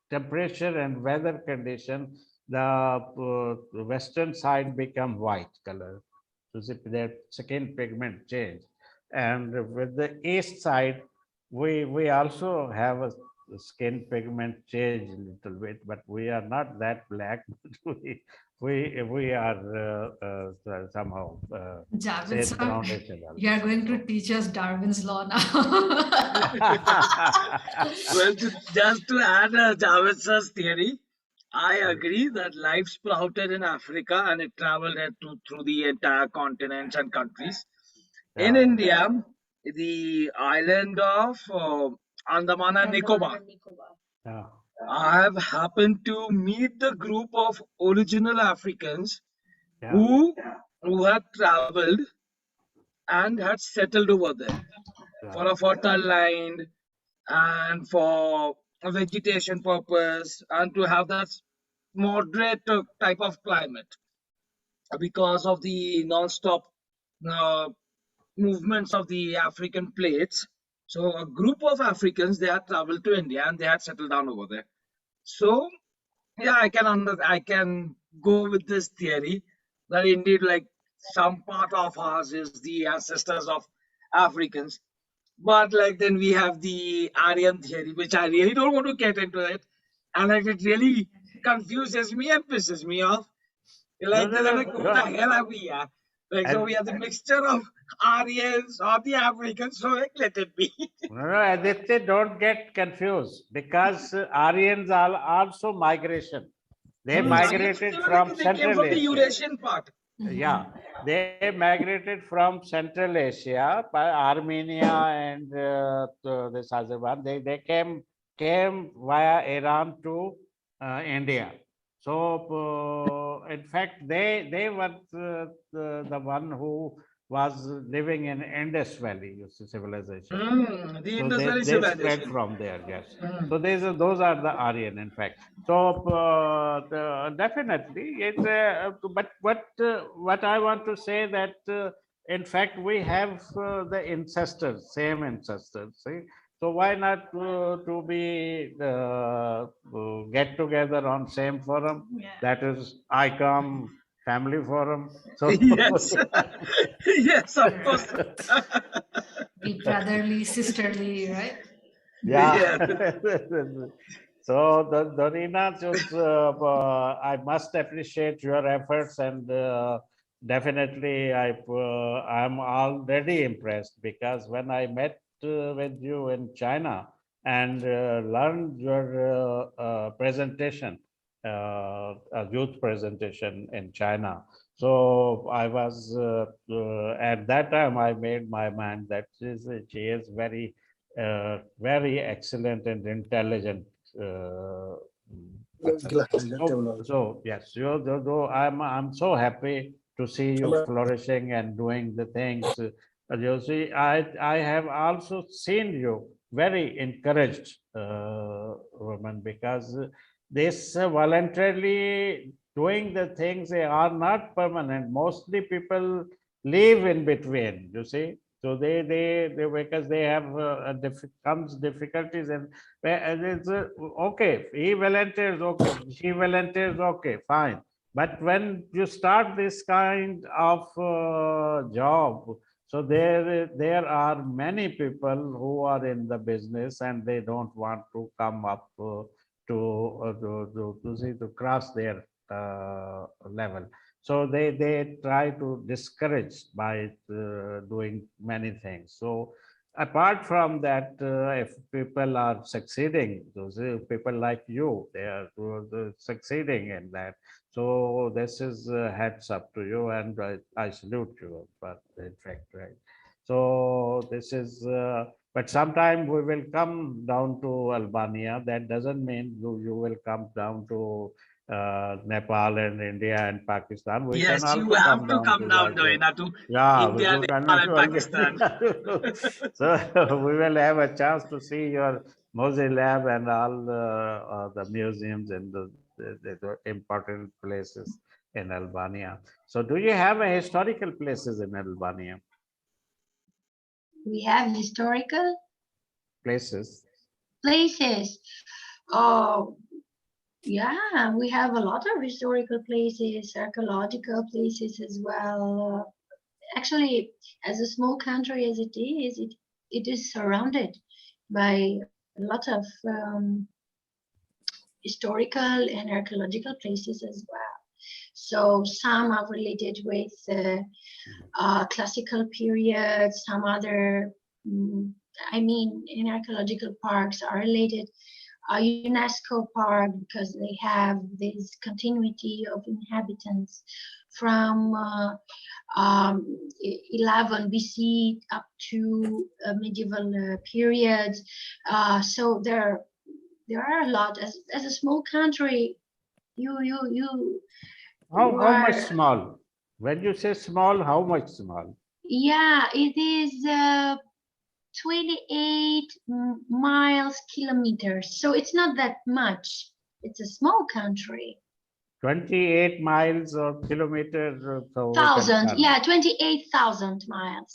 temperature and weather condition, the western side become white color. So their skin pigment changed. And with the east side, we also have a skin pigment change a little bit, but we are not that black. We are somehow Javed sir, brownish. you are going to teach us Darwin's law now. Well, just to add Javed sir's theory, I agree that life sprouted in Africa and it traveled through the entire continents and countries. In India, the island of Andaman and Nicobar, I have happened to meet the group of original Africans who had traveled and had settled over there for a fertile land and for a vegetation purpose, and to have that moderate type of climate because of the non-stop uh, movements of the African plates. So a group of Africans, they had traveled to India and they had settled down over there. So yeah, I can go with this theory that indeed, like, some part of us is the ancestors of Africans. But like then we have the Aryan theory, which I really don't want to get into it, and like it really confuses me and pisses me off. Like, like what the hell are we at? Like, so we are the mixture of Aryans or the Africans, so like, let it be. No, Aditya, don't get confused, because Aryans are also migration. They migrated from Central Asia. The Eurasian part. Yeah, they migrated from Central Asia by Armenia and this Azerbaijan. They came via Iran to India. So in fact, they were the one who was living in Indus Valley civilization. The So Indus Valley they civilization. spread from there, yes. So those are the Aryan, in fact. So definitely, it's but what I want to say that in fact we have the ancestors, same ancestors. See? So why not to be get together on same forum? Yeah. That is ICOM Family Forum. So Yes, yes, of course. Be brotherly, sisterly, right? yeah. So, Dorina, I must appreciate your efforts, and definitely I'm already impressed, because when I met with you in China and learned your presentation, a youth presentation in China. So I was at that time I made my mind that she is very excellent and intelligent. Person. So yes, I'm so happy to see you flourishing and doing the things. You see, I have also seen you very encouraged woman, because this voluntarily doing the things, they are not permanent. Mostly people live in between, you see. So they because they have comes difficulties, and it's okay, he volunteers, okay, she volunteers, okay, fine. But when you start this kind of job, so there are many people who are in the business and they don't want to come up to cross their level. So they try to discourage by doing many things. So apart from that, if people are succeeding, those people like you, they are succeeding in that. So this is hats up to you, and I salute you. But in fact, right. So this is. But sometime we will come down to Albania. That doesn't mean you will come down to Nepal and India and Pakistan. We can Yes, you also have come to down come to down, like Dorina, to yeah, we India, do Nepal, and Pakistan. so we will have a chance to see your Muji Lab and all the museums and the important places in Albania. So do you have a historical places in Albania? We have historical Places. Oh, yeah, we have a lot of historical places, archaeological places as well. Actually, as a small country as it is surrounded by a lot of historical and archaeological places as well. So some are related with classical period, some other, in archaeological parks are related UNESCO park, because they have this continuity of inhabitants from 11 BC up to medieval periods. So there are a lot. As a small country, you How much small? When you say small, how much small? Yeah, it is 28 kilometers. So it's not that much. It's a small country. 28 miles or kilometers? So 28,000 miles.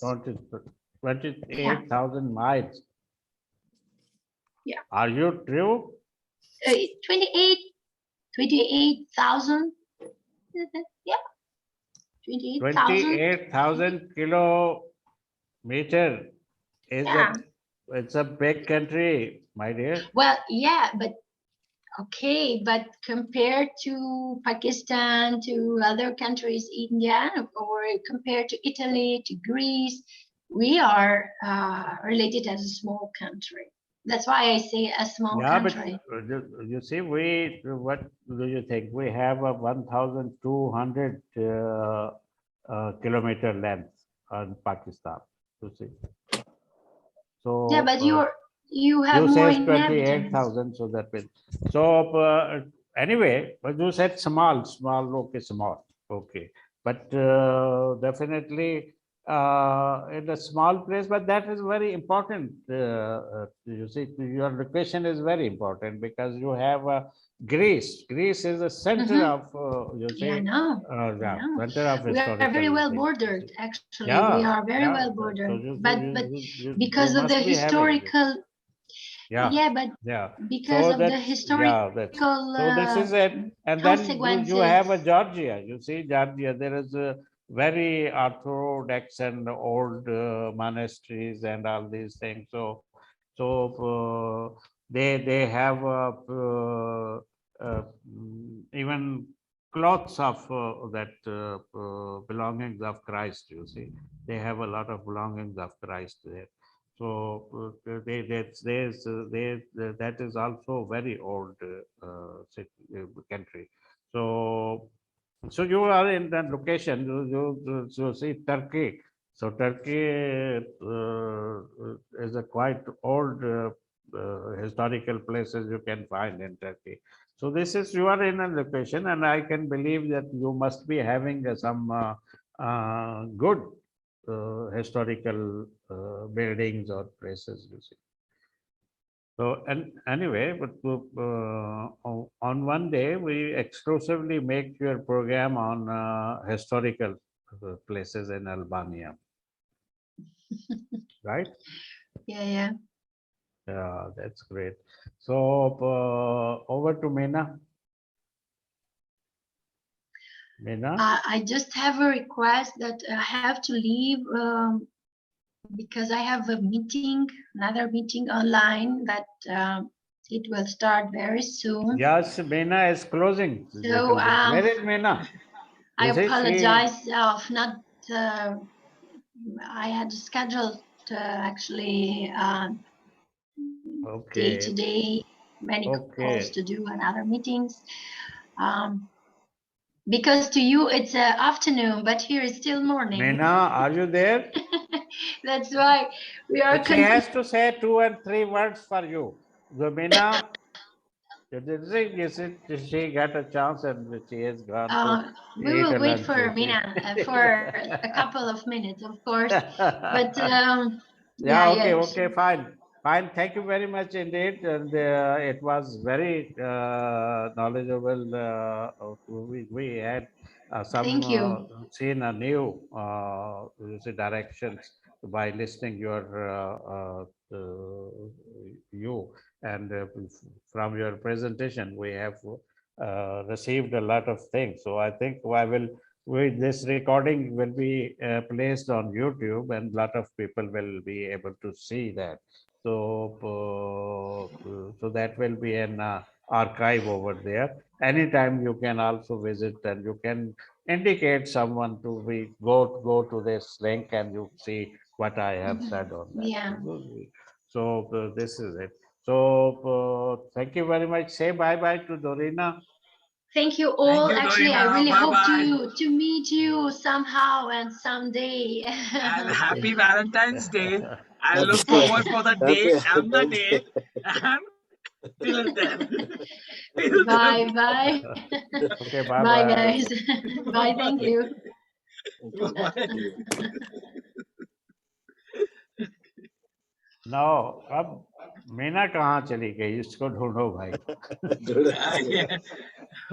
28,000 miles. Yeah. Are you true? 28,000. Yeah. 28,000 kilometer is it's a big country, my dear. Well, yeah, but okay, but compared to Pakistan, to other countries, India, or compared to Italy, to Greece, we are related as a small country. That's why I say a small country. But you see, what do you think? We have a 1,200 kilometer length in Pakistan, you see. So yeah, but you have more inhabitants. 28,000, so that means. So anyway, but you said small, okay, small, okay. But definitely in a small place, but that is very important. You see, your location is very important, because you have Greece. Greece is the center of, you see. Yeah, I know. Center of we are very well bordered, actually. We are very well bordered. So but because of the historical, because of the historical so this is it. And then you have a Georgia. You see, Georgia, there is a very orthodox and old monasteries and all these things. So They have even cloths of that belongings of Christ. You see, they have a lot of belongings of Christ there. So that is also very old country. So you are in that location. You see Turkey. So Turkey is a quite old historical places you can find in Turkey. So this is, you are in a location, and I can believe that you must be having some good historical buildings or places, you see. So, and anyway, but on one day we exclusively make your program on historical places in Albania, right? Yeah. Yeah, that's great. So over to Meena. Meena? I just have a request that I have to leave because I have a meeting, another meeting online that it will start very soon. Yes, Meena is closing. So Where is Meena? I Is it she? apologize of not. I had scheduled actually day to day many calls to do and other meetings. Because to you it's afternoon, but here it's still morning. Meena, are you there? That's why we are. But she has to say 2 and 3 words for you. So Meena, she got a chance and she has gone. We will wait for Meena for a couple of minutes, of course. But yeah, okay, fine. Thank you very much indeed, and it was very knowledgeable. We had some seen a new directions by listening you, and from your presentation we have received a lot of things. So I think this recording will be placed on YouTube, and a lot of people will be able to see that. So that will be an archive over there. Anytime you can also visit, and you can indicate someone to go to this link, and you see what I have said on that. Yeah. So this is it. So thank you very much. Say bye to Dorina. Thank you all. Thank you, actually, Dorina. I really Bye-bye. hope to meet you somehow and someday. And happy Valentine's Day. I look forward for the day and the day. And till then. Bye. Okay, bye. Bye, guys. Bye, thank you. Now, अब मीना कहाँ चली गई, इसको ढूंढो भाई.